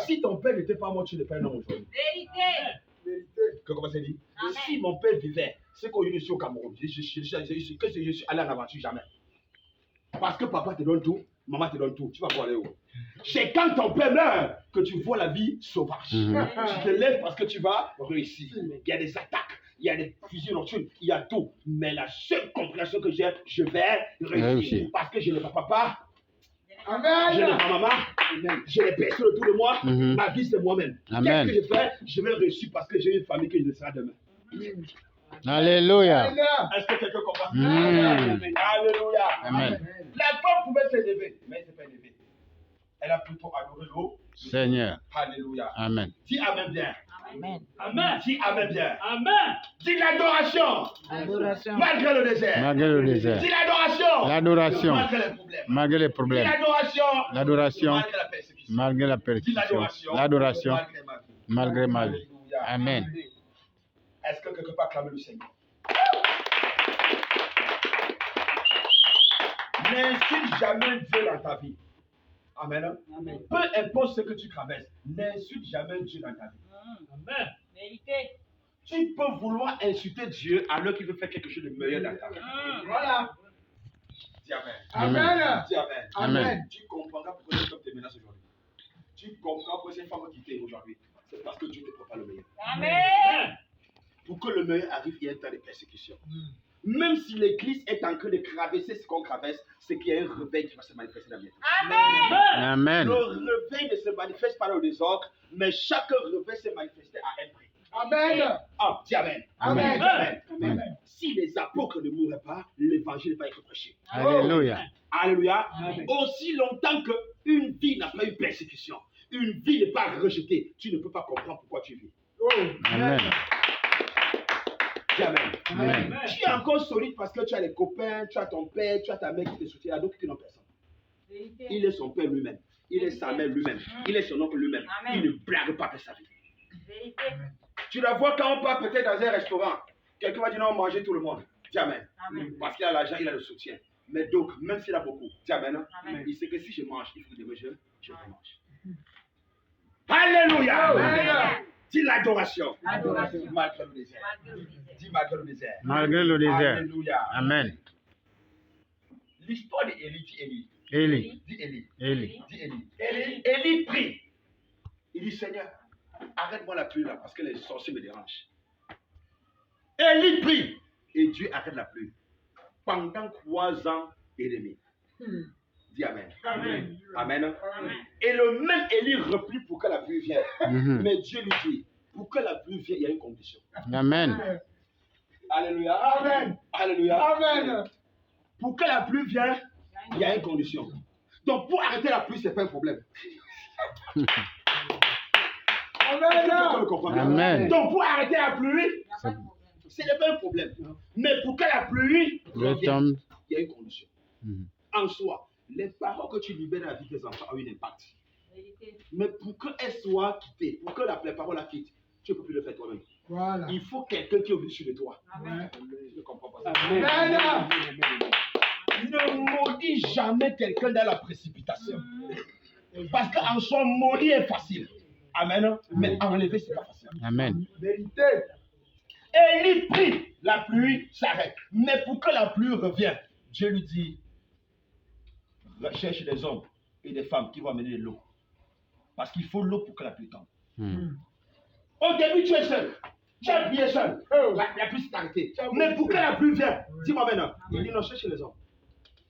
Si ton père n'était pas mort, tu n'es pas un homme aujourd'hui. Vérité. Comment ça dit? Amen. Si mon père vivait, c'est qu'on est ici au Cameroun. Je suis allé en aventure, jamais. Parce que papa te donne tout, maman te donne tout. Tu vas pas aller où? C'est quand ton père meurt que tu vois la vie sauvage. Mhm. Tu te lèves parce que tu vas réussir. Il y a des attaques, il y a des fusils nocturnes, il y a tout. Mais la seule compréhension que j'ai, je vais réussir. Réussir. Parce que je n'ai pas papa, je n'ai Amen. pas maman, je n'ai personne autour de moi. Mhm. Ma vie, c'est moi-même. Amen. Qu'est-ce que je fais? Je vais réussir parce que j'ai une famille que je ne serai demain. Alléluia. Est-ce que quelqu'un comprend? Mm. Alléluia. Amen. La femme pouvait s'élever, mais elle ne s'est pas élevée. Elle a plutôt adoré l'eau. Seigneur. Alléluia. Amen. Dis Amen bien. Amen. Amen. Dis Amen bien. Amen. Dis l'adoration. Adoration. Malgré le désert. Malgré le désert. Dis l'adoration. L'adoration. Malgré les problèmes. Malgré les Dis problèmes. l'adoration. L'adoration. Malgré la persécution. Malgré la Dis persécution. l'adoration. L'adoration. Malgré ma vie. malgré ma vie. Alléluia. Amen. Est-ce que quelqu'un peut acclamer le Seigneur? N'insulte jamais Dieu dans ta vie. Amen. Peu importe ce que tu traverses, n'insulte jamais Dieu dans ta vie. Amen. Vérité. Tu peux vouloir insulter Dieu alors qu'il veut faire quelque chose de meilleur dans ta vie. Voilà. Dis Amen. Amen. Dis Amen. Amen. Tu comprendras pourquoi les hommes te menacent aujourd'hui. Tu comprends pourquoi ces femmes vont quitter aujourd'hui. C'est parce que Dieu te prépare le meilleur. Amen. Pour que le meilleur arrive, il y a un temps de persécution. Même si l'église est en train de traverser ce qu'on traverse, c'est qu'il y a un réveil qui va se manifester dans la vie. Amen. Le réveil ne se manifeste pas dans le désordre, mais chaque réveil se manifeste à un prix. Amen. Ah, dis Amen. Amen. Amen. Amen. Si les apôtres ne mourraient pas, l'évangile va être prêché. Alléluia. Alléluia. Amen. Aussi longtemps qu'une vie n'a pas eu persécution, une vie n'est pas rejetée, tu ne peux pas comprendre pourquoi tu vis. Oh. Amen. Dis Amen. Amen. Tu es encore solide parce que tu as les copains, tu as ton père, tu as ta mère qui te soutient, il y a d'autres qui n'ont personne. Vérité. Il est son père lui-même, il est sa mère lui-même, il est son oncle lui-même. Amen. Il ne blague pas de sa vie. Vérité. Tu la vois quand on part peut-être dans un restaurant, quelqu'un va dire non, manger tout le monde. Dis Amen. Amen. Parce qu'il a l'argent, il a le soutien. Mais donc, même s'il a beaucoup, dis Amen. Amen. Il sait que si je mange, il faut que je mange. Alléluia. Amen. Dis l'adoration. L'adoration. Malgré le désert. Malgré le désert. Dis malgré le désert. Malgré le désert. Alléluia. Amen. L'histoire d'Élie, dit Élie. Élie. Dis Élie. Élie. Dis Élie. Élie prie. Il dit Seigneur, arrête-moi la pluie là parce que les sorciers me dérangent. Élie prie. Et Dieu arrête la pluie. Pendant 3 ans et demi. Dis Amen. Amen. Amen. Amen. Et le même Élie replie pour que la pluie vienne. Mhm. Mais Dieu lui dit, pour que la pluie vienne, il y a une condition. Amen. Alléluia. Amen. Alléluia. Amen. Pour que la pluie vienne, il y a une condition. Donc pour arrêter la pluie, ce n'est pas un problème. Amen. Amen. Donc pour arrêter la pluie, Il n'y a pas de problème. ce n'est pas un problème. Mais pour que la pluie Le revienne, tombe. il y a une condition. Mhm. En soi, les paroles que tu libères dans la vie de tes enfants ont un impact. Vérité. Mais pour qu'elles soient quittées, pour que les paroles la quittent, tu ne peux plus le faire toi-même. Voilà. Il faut quelqu'un qui est au-dessus de toi. Amen. Je ne comprends pas ça. Amen. Ne maudis jamais quelqu'un dans la précipitation. Parce qu'en soi, maudire est facile. Amen. Mais enlever, ce n'est pas facile. Amen. Vérité. Élie prie, la pluie s'arrête. Mais pour que la pluie revienne, Dieu lui dit, cherche des hommes et des femmes qui vont amener de l'eau. Parce qu'il faut l'eau pour que la pluie tombe. Mhm. Au début, tu es seul. Tu as prié seul. La pluie s'est arrêtée. Mais pour que la pluie vienne, dis-moi maintenant. Il dit non, cherche les hommes.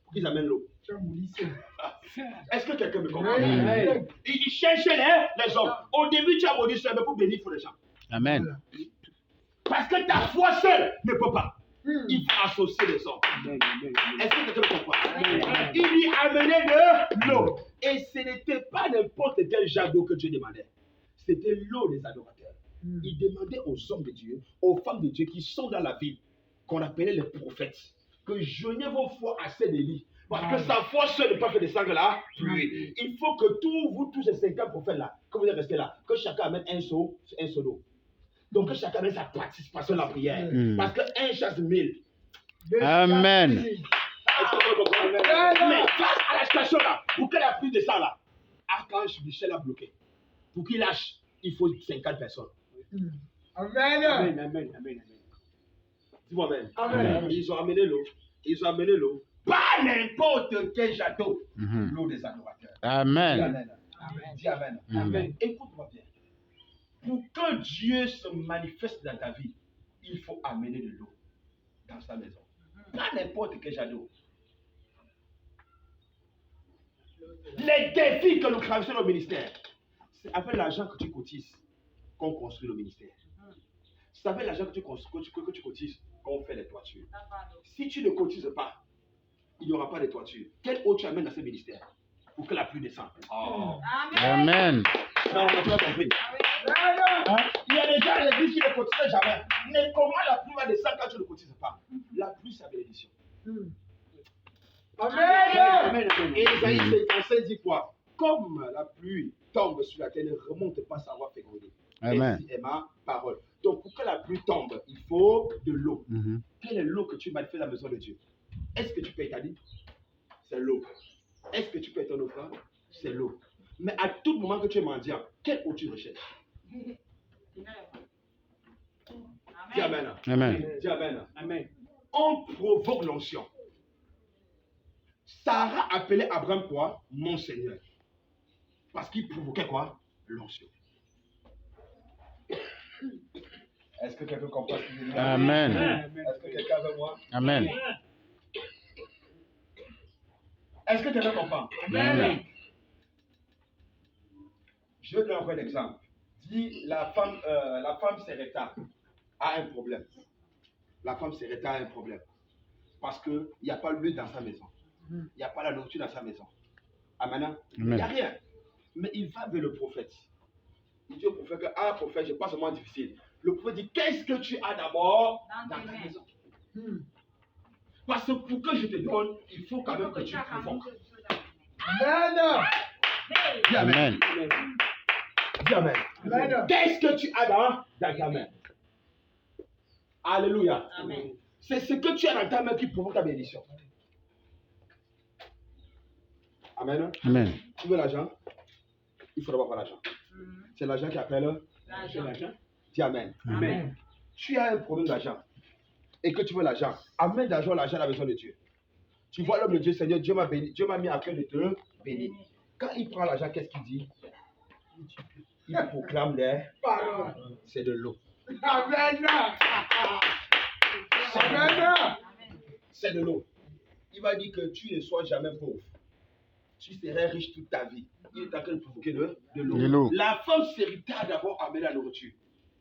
Pour qu'ils amènent l'eau. Tu as moulu. Est-ce que quelqu'un me comprend? Amen. Il dit cherche les hommes. Au début, tu as maudit seul, mais pour bénir, il faut les gens. Amen. Parce que ta foi seule ne peut pas. Il faut associer les hommes. Est-ce que quelqu'un me comprend? Il lui amenait de l'eau. Et ce n'était pas n'importe quel genre d'eau que Dieu demandait. C'était l'eau des adorateurs. Il demandait aux hommes de Dieu, aux femmes de Dieu qui sont dans la ville, qu'on appelait les prophètes, que joignez vos foi à celle d'Élie. Parce que sa foi seule ne peut pas faire descendre la pluie. Il faut que tous ces 50 prophètes-là, que vous êtes restés là, que chacun amène un seau d'eau. Donc que chacun amène sa participation à la prière. Parce qu'un chasse 1000. Amen. Est-ce que vous comprenez? Mais face à la situation là, pour que la pluie descende là, Archange Michel a bloqué. Pour qu'il lâche, il faut 50 personnes. Amen. Dis-moi même. Amen. Ils ont amené l'eau. Pas n'importe quel château. Mhm. L'eau des adorateurs. Dis Amen. Amen. Dis Amen. Amen. Écoute-moi bien. Pour que Dieu se manifeste dans ta vie, il faut amener de l'eau dans sa maison. Pas n'importe quel château. Les défis que nous traversons au ministère, c'est avec l'argent que tu cotises qu'on construit le ministère. C'est avec l'argent que tu cotises qu'on fait les toitures. Si tu ne cotises pas, il n'y aura pas de toiture. Quelle eau tu amènes dans ce ministère pour que la pluie descende? Oh. Amen. Non, tu as compris. Hein? Il y a des gens à l'église qui ne cotisent jamais. Mais comment la pluie va descendre quand tu ne cotises pas? La pluie, c'est la bénédiction. Amen. Et Isaïe 55 dit quoi? Comme la pluie tombe sur la terre, ne remonte pas sans avoir fécondé. Amen. Ainsi est ma parole. Donc pour que la pluie tombe, il faut de l'eau. Mhm. Quelle est l'eau que tu manifestes dans la maison de Dieu? Est-ce que tu payes ta dîme? C'est tu es mendiant, quelle eau tu recherches? Dis Amen. Amen. Dis Amen. Amen. On provoque l'onction. Sarah appelait Abraham quoi? Mon Seigneur. Parce qu'il provoquait quoi? L'onction. Est-ce que quelqu'un comprend ce que je dis? Amen. Est-ce que quelqu'un veut moi? Amen. Est-ce que quelqu'un comprend? Amen. Je vais donner encore un exemple. Dis, la femme Sereta a un problème. La femme Sereta a un problème. Parce qu'il n'y a pas l'huile dans sa maison. Il n'y a pas la nourriture dans sa maison. Amen. Il n'y a rien. Mais il va vers le prophète. Il dit au prophète que, ah, prophète, je passe un moment difficile. Le prophète dit, qu'est-ce que tu as d'abord dans ta maison? Parce que pour que je te donne, il faut quand même que tu provoques. Amen. Dis Amen. Amen. Dis Amen. Amen. Qu'est-ce que tu as dans ta main? Alléluia. Amen. C'est ce que tu as dans ta main qui provoque ta bénédiction. Amen. Amen. Tu veux l'argent? Il faut d'abord avoir l'argent. C'est l'argent qui appelle. L'argent. Dis Amen. Amen. Tu as un problème d'argent et que tu veux l'argent. Amène l'argent a besoin de Dieu. Tu vois l'homme de Dieu, Seigneur, Dieu m'a béni, Dieu m'a mis à cœur de te bénir. Quand il prend l'argent, qu'est-ce qu'il dit? Il proclame les Parole. c'est de l'eau. Amen. Amen. C'est de l'eau. Il va dire que tu ne sois jamais pauvre. Tu serais riche toute ta vie. Il est en train de provoquer de De l'eau. l'eau. La femme Sérita a d'abord amené la nourriture.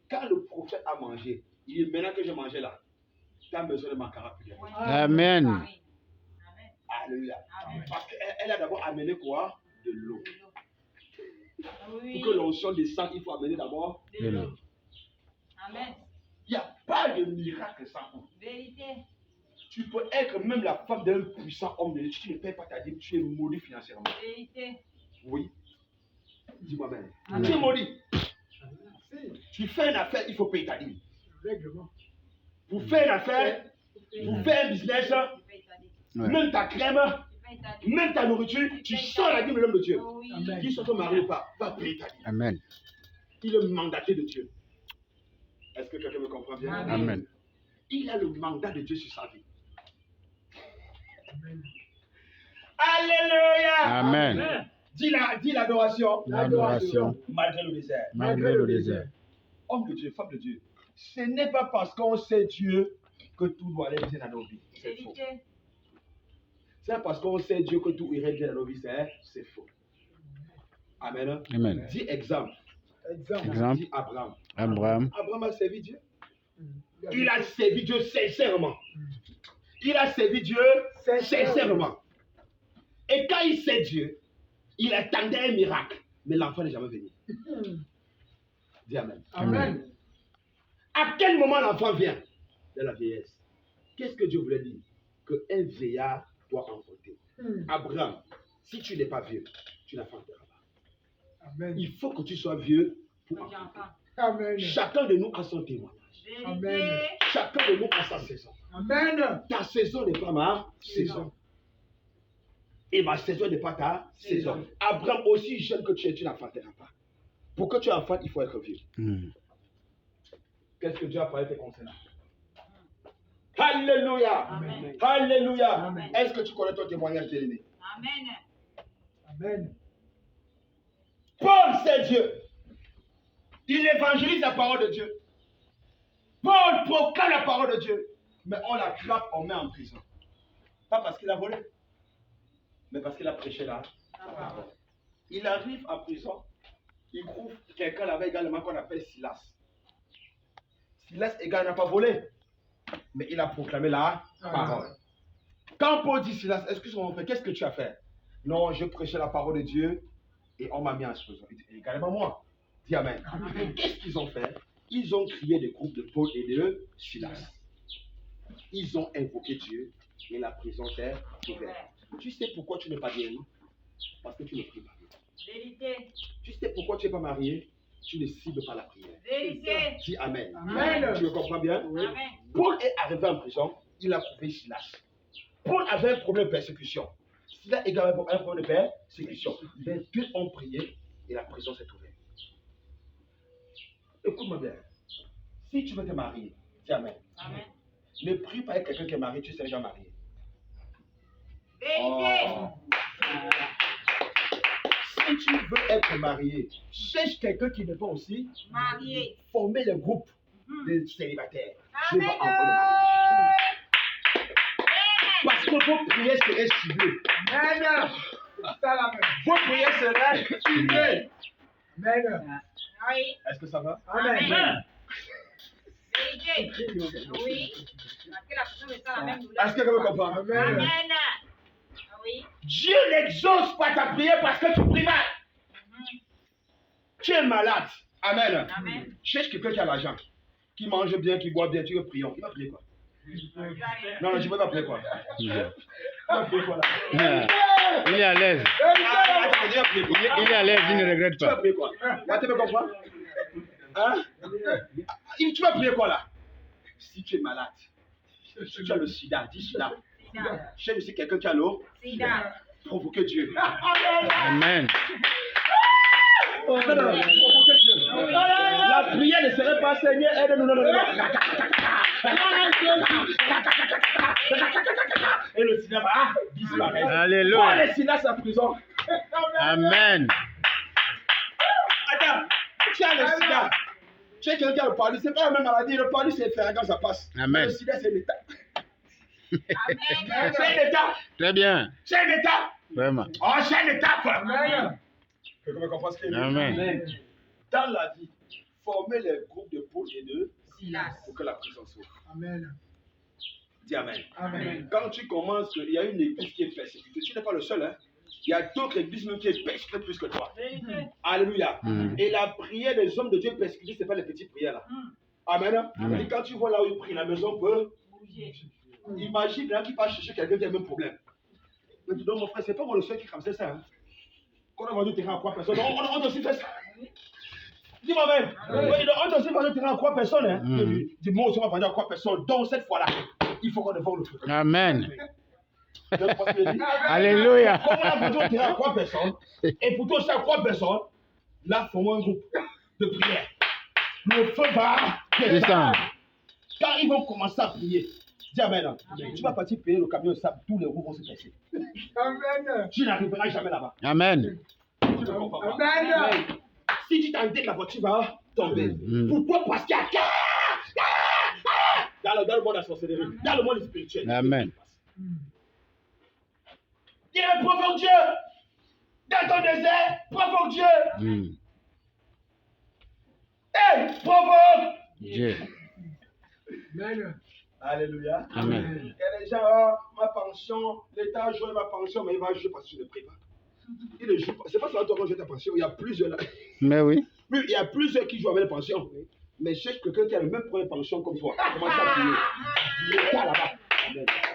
Quand le prophète a mangé, il dit maintenant que j'ai mangé là, tu as besoin de ma carapule. Amen. Amen. Alléluia. Amen. Parce qu'elle a d'abord amené quoi? De l'eau. Oui. Pour que l'onction descende, il faut amener d'abord. De l'eau. Amen. Il n'y a pas de miracle sans eau. Vérité. Tu peux être même la femme d'un puissant homme de Dieu. Tu ne payes pas ta dîme, tu es maudit financièrement. Vérité. Oui. Dis-moi même. Amen. Tu es maudit. Tu fais une affaire, il faut payer ta dîme. Règlement. Pour faire une affaire, pour faire un business, Ouais. même ta crème, même ta nourriture, tu sors la dîme de l'homme de Dieu. Oui. Amen. Qu'il soit ton mari ou pas, va payer ta dîme. Amen. Il est mandaté de Dieu. Est-ce que quelqu'un me comprend bien? Amen. Amen. Il a le mandat de Dieu sur sa vie. Amen. Alléluia! Amen. Dis l'adoration. L'adoration Malgré le désert. malgré le désert. Homme de Dieu, femme de Dieu. Ce n'est pas parce qu'on sait Dieu que tout doit aller bien dans nos vies. C'est faux. Vérité. C'est pas parce qu'on sait Dieu que tout irait bien dans nos vies. C'est faux. Amen. Amen. Dis exemple. Exemple. Dis Abraham. Abraham. Abraham a servi Dieu. Il a servi Dieu sincèrement. Il a servi Dieu sincèrement. Et quand il sait Dieu, il attendait un miracle. Mais l'enfant n'est jamais venu. Dis Amen. Amen. À quel moment l'enfant vient? De la vieillesse. Qu'est-ce que Dieu voulait dire? Qu'un vieillard doit enfanter. Abraham, si tu n'es pas vieux, tu n'enfanteras pas. Amen. Il faut que tu sois vieux pour J'entends. enfanter. Amen. Chacun de nous a son témoignage. Vérité. Chacun de nous a sa saison. Amen. Ta saison n'est pas ma saison. Et ma saison n'est pas ta saison. Abraham, aussi jeune que tu es, tu n'enfanteras pas. Pour que tu enfantes, il faut être vieux. Qu'est-ce que Dieu a parlé de tes concernant? Alléluia. Amen. Alléluia. Amen. Est-ce que tu connais ton témoignage de l'aîné? Amen. Amen. Paul, c'est Dieu. Il évangélise la parole de Dieu. Paul proclame la parole de Dieu. Mais on l'attrape, on met en prison. Pas parce qu'il a volé, mais parce qu'il a prêché la parole. Il arrive en prison, il trouve quelqu'un là-bas également qu'on appelle Silas. Silas également n'a pas volé, mais il a proclamé la parole. Quand Paul dit Silas, excuse-moi mon frère, qu'est-ce que tu as fait? Non, je prêchais la parole de Dieu et on m'a mis en prison. Il dit, également moi. Dis Amen. Qu'est-ce qu'ils ont fait? Ils ont crié des groupes de Paul et de Silas. Ils ont invoqué Dieu et la prison s'est ouverte. Tu sais pourquoi tu n'es pas guéri? Parce que tu ne pries pas. Vérité. Tu sais pourquoi tu n'es pas marié? Tu ne cibles pas la prière. Vérité. Dis Amen. Amen. Tu le comprends bien? Amen. Paul est arrivé en prison, il a trouvé Silas. Paul avait un problème de persécution. Silas également un problème de persécution. Les deux ont prié et la prison s'est ouverte. Écoute-moi bien. Si tu veux te marier, dis Amen. Amen. Ne prie pas avec quelqu'un qui est marié, tu sais déjà marié. Vérité. Oh. Si tu veux être marié, cherche quelqu'un qui n'est pas aussi. Marié. Former le groupe de célibataires. Je Amen. vais envoyer le mariage. Parce que vos prières seraient ciblées. Amen. Ça la même. Vos prières seraient ciblées. Amen. Oui. Est-ce que ça va? Amen. Vérité. Oui. Parce que la personne est dans la même douleur. Est-ce que vous comprenez? Amen. Amen. Oui. Dieu n'exauce pas ta prière parce que tu pries mal. Tu es malade. Amen. Amen. Cherche quelqu'un qui a l'argent, qui mange bien, qui boit bien, tu veux prier. Il va prier quoi? Non, tu ne peux pas prier quoi? Il va prier quoi là? Il est à l'aise. Il va prier quoi? Il est à l'aise, il ne regrette Tu vas pas. prier quoi? Là, tu me comprends? Hein? Tu vas prier quoi là? Si tu es malade, si tu as le sida, dis sida. Cherche aussi quelqu'un qui a l'eau. Sida. Provoquer Dieu. Amen. Non, provoquer Dieu. La prière ne serait pas Seigneur, aide-nous. Et le cinéma disparaît. Alléluia. Pourquoi les cinémas à prison? Amen. Attends, tu as le sida. Tu as quelqu'un qui a le palu, c'est pas la même maladie. Le palu, c'est faire quand ça passe. Amen. Le sida, c'est l'état. Amen. C'est l'état. Très bien. C'est l'état. Vraiment. Oh, c'est l'état quoi. Amen. Quelqu'un me comprend ce qu'il dit? Amen. Dans la vie, former les groupes de Paul et de Silas. pour que la prison s'ouvre. Amen. Dis Amen. Amen. Quand tu commences, il y a une église qui est persécutée. Tu n'es pas le seul. Hein? Il y a d'autres églises même qui est persécutée plus que toi. Vérité. Alléluia. Mm. Et la prière des hommes de Dieu persécutés, ce n'est pas les petites prières là. Amen. Amen. Et quand tu vois là où ils prient, la maison peut. Bouger. Imagine là qui va chercher quelqu'un qui a le même problème. Mais tu dis, mon frère, c'est pas moi le seul qui comme ça. Hein? Quand on va vendu terrain à 3 personnes, on aussi fait ça. Dis-moi même. Oui, on aussi vendu terrain à 3 personnes. Hein? Mm. Dis-moi aussi, on va vendre à 3 personnes. Donc cette fois-là, il faut qu'on défende le truc. Amen. Tu comprends ce que je dis? Alléluia. Comme on a vendu au terrain à 3 personnes, et pour tous ces 3 personnes, là, formons un groupe de prière. Le feu va descendre. Quand ils vont commencer à prier, dis Amen. Tu vas partir payer le camion de sable, tous les roues vont se casser. Amen. Tu n'arriveras jamais là-bas. Amen. Tu ne comprends pas. Amen. Si tu t'entêtes, la voiture va tomber. Mm. Pourquoi? Parce qu'il y a dans le monde de la sorcellerie, dans le monde spirituel. Amen. Dis provoque Dieu. Dans ton désert, provoque Dieu. Mm. Hey, provoque Dieu. Amen. Alléluia. Amen. Il y a des gens, oh, ma pension, l'État a joué ma pension, mais il va jouer parce que je ne prie pas. Il ne joue pas. C'est pas seulement toi quand joue ta pension, il y a plusieurs là. Mais oui. Oui, il y a plusieurs qui jouent avec les pensions. Mais cherche quelqu'un qui a le même problème de pension comme toi. Commence à prier. L'État là-bas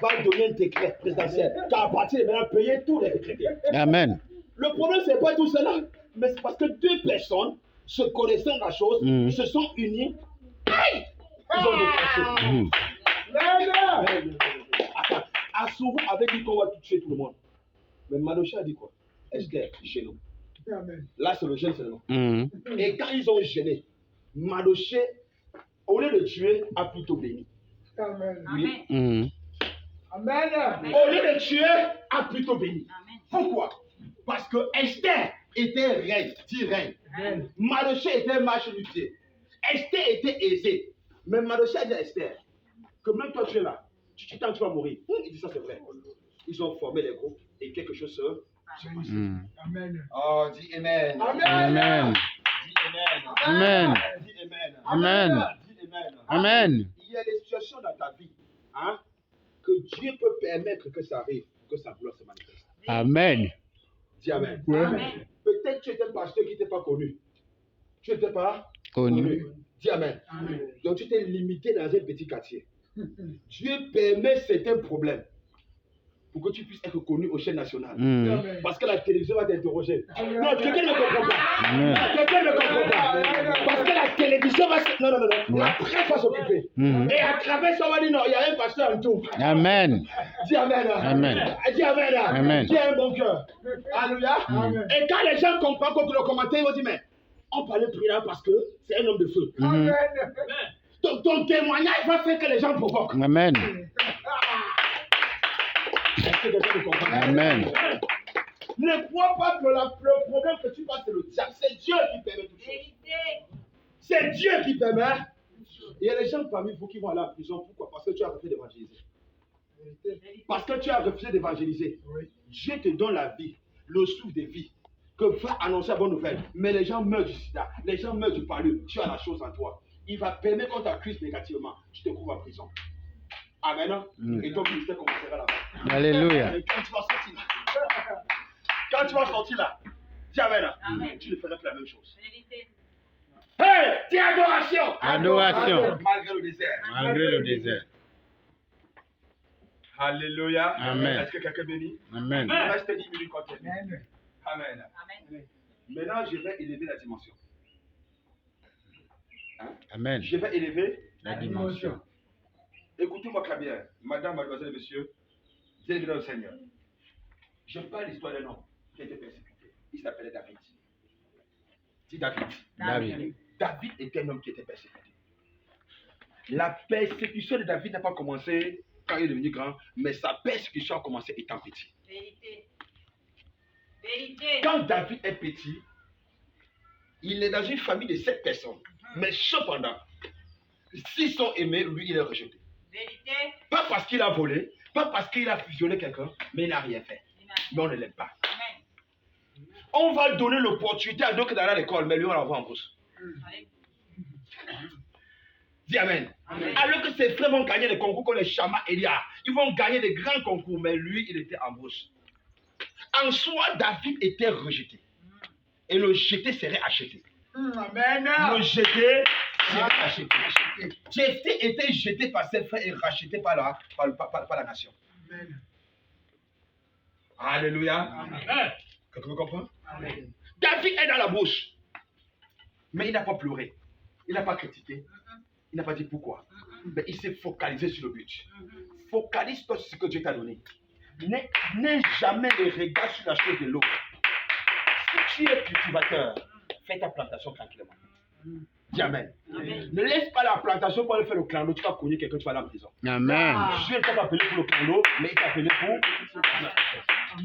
va donner un décret présidentiel. Car à partir de maintenant, payer tous les retraités. Amen. Le problème, ce n'est pas tout cela. Mais c'est parce que 2 personnes, se connaissant la chose, se sont unies. Aïe! Ils ont déclenché. Mm. Amen. Attends, Assourou avait dit qu'on va tuer tout le monde. Mais Madoché a dit quoi? Esther, chez nous. Amen. Là, c'est le jeûne seulement. Mm. Et quand ils ont gêné, Madoché, au lieu de tuer, a plutôt béni. Amen. Amen. Mm. Amen. Au lieu de tuer, a plutôt béni. Amen. Pourquoi? Parce que Esther était reine, dit reine. Amen. Madoché était marche du pied. Esther était aisée. Mais Madoché a dit à Esther que même toi tu es là, tu vas mourir. Il dit ça c'est vrai. Ils ont formé les groupes et quelque chose se passe. Mm. Amen. Oh, dis Amen. Amen. Dis Amen. Amen. Dis Amen. Amen. Dis Amen. Amen. Il y a des situations dans ta vie hein, que Dieu peut permettre que ça arrive, que sa gloire se manifeste. Amen. Dis Amen. Amen. Peut-être tu étais un pasteur qui n'était pas connu. Tu n'étais pas Connu. Dis Amen. Amen. Donc tu t'es limité dans un petit quartier. Dieu permet certains problèmes pour que tu puisses être connu aux chaînes nationales. Mm. Amen. Parce que la télévision va t'interroger. Non, quelqu'un ne comprend pas. Amen. Quelqu'un ne comprend pas. Parce que la télévision l'émission va se... Non. La presse va s'occuper. Et à travers ça, on va dire non, il y a un pasteur en tout. Amen. Dis Amen. Amen. Dis Amen. Amen. Dis un bon cœur. Alléluia. Et quand les gens comprennent comme le commentaire, ils vont dire, mais on parlait de prière parce que c'est un homme de feu. Amen. Donc ton témoignage va faire que les gens provoquent. Amen. Est-ce que quelqu'un me comprend? Amen. Ne crois pas que le problème que tu passes, c'est le diable. C'est Dieu qui permet tout ça. C'est Dieu qui permet. Il y a des gens parmi vous qui vont aller en prison. Pourquoi? Parce que tu as refusé d'évangéliser. Parce que tu as refusé d'évangéliser. Dieu te donne la vie, le souffle de vie, que va annoncer la bonne nouvelle. Mais les gens meurent du sida, les gens meurent du parler. Tu as la chose en toi. Il va permettre qu'on t'accuse négativement. Tu te trouves en prison. Amen. Et ton ministère commencera là-bas. Alléluia. Et quand tu vas sortir là, dis Amen. Tu ne ferais plus la même chose. Hey, dis adoration. Adoration. Malgré le désert. Malgré le désert. Alléluia. Amen. Est-ce que quelqu'un bénit? Amen. Reste 10 minutes quand tu es. Amen. Amen. Maintenant, je vais élever la dimension. Amen. Je vais élever La dimension. Écoutez-moi très bien, madame, mademoiselle, monsieur, bien au Seigneur. Je parle l'histoire d'un homme qui a été persécuté. Il s'appelait David. Dis David. David. David était un homme qui était persécuté. La persécution de David n'a pas commencé quand il est devenu grand, mais sa persécution a commencé étant petit. Vérité. Quand David est petit, il est dans une famille de 7 personnes. Mais cependant, 6 sont aimés, lui, il est rejeté. Vérité. Pas parce qu'il a volé, pas parce qu'il a fusionné quelqu'un, mais il n'a rien fait. Mais on ne l'aime pas. Amen. On va donner l'opportunité à d'autres d'aller à l'école, mais lui, on l'envoie en bourse. Dis Amen. Alors que ses frères vont gagner des concours comme les Shama et Elia. Ils vont gagner des grands concours, mais lui, il était en bourse. En soi, David était rejeté. Et le jeté serait acheté. Amen. Le jeté serait acheté. Jephthé était jeté par ses frères et racheté par la nation. Amen. Alléluia. Amen. Quelqu'un me comprend? Amen. David est dans la bouche. Mais il n'a pas pleuré. Il n'a pas critiqué. Il n'a pas dit pourquoi. Mais il s'est focalisé sur le but. Focalise-toi sur ce que Dieu t'a donné. N'aie jamais les regards sur la chose de l'autre. Si tu es cultivateur, fais ta plantation tranquillement. Dis Amen. Ne laisse pas la plantation pour aller faire le clan. Tu vas cogner quelqu'un, tu vas aller en prison. Amen. Dieu ne t'a pas appelé pour le clan, mais il t'a appelé pour.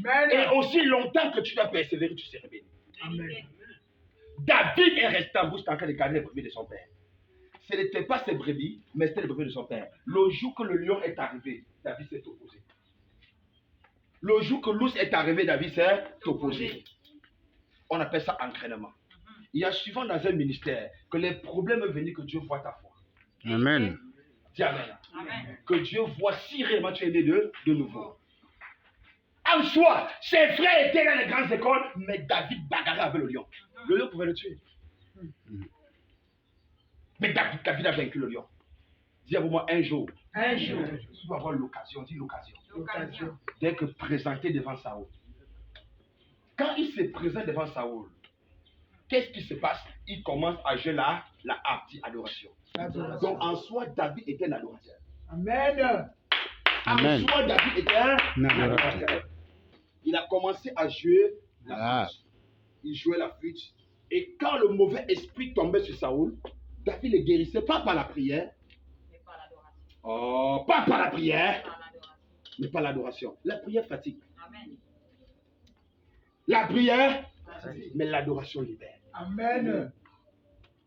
Amen. Et aussi longtemps que tu vas persévérer, tu seras béni. Amen. David est resté en bouche en train de garder les brebis de son père. Ce n'était pas ses brebis, mais c'était les brebis de son père. Le jour que le lion est arrivé, David s'est opposé. Le jour que l'ours est arrivé, David s'est opposé. On appelle ça entraînement. Il y a souvent dans un ministère que les problèmes viennent que Dieu voit ta foi. Amen. Dis Amen. Amen. Que Dieu voit si réellement tu es né de nouveau. En soi, ses frères étaient dans les grandes écoles, mais David bagarrait avec le lion. Le lion pouvait le tuer. Mais David a vaincu le lion. Dis à moi un jour. Un jour. Tu vas avoir l'occasion, dis l'occasion. L'occasion. D'être présenté devant Saoul. Quand il se présente devant Saoul, qu'est-ce qui se passe? Il commence à jouer la harpe, dit adoration. Donc en soi, David était un adorateur. Amen. En Amen. soi, David était un adorateur. Il a commencé à jouer la flûte. Il jouait la flûte. Et quand le mauvais esprit tombait sur Saoul, David le guérissait pas par la prière. Oh, pas par la prière, mais par l'adoration. La prière fatigue. Amen. La prière, mais l'adoration libère. Amen.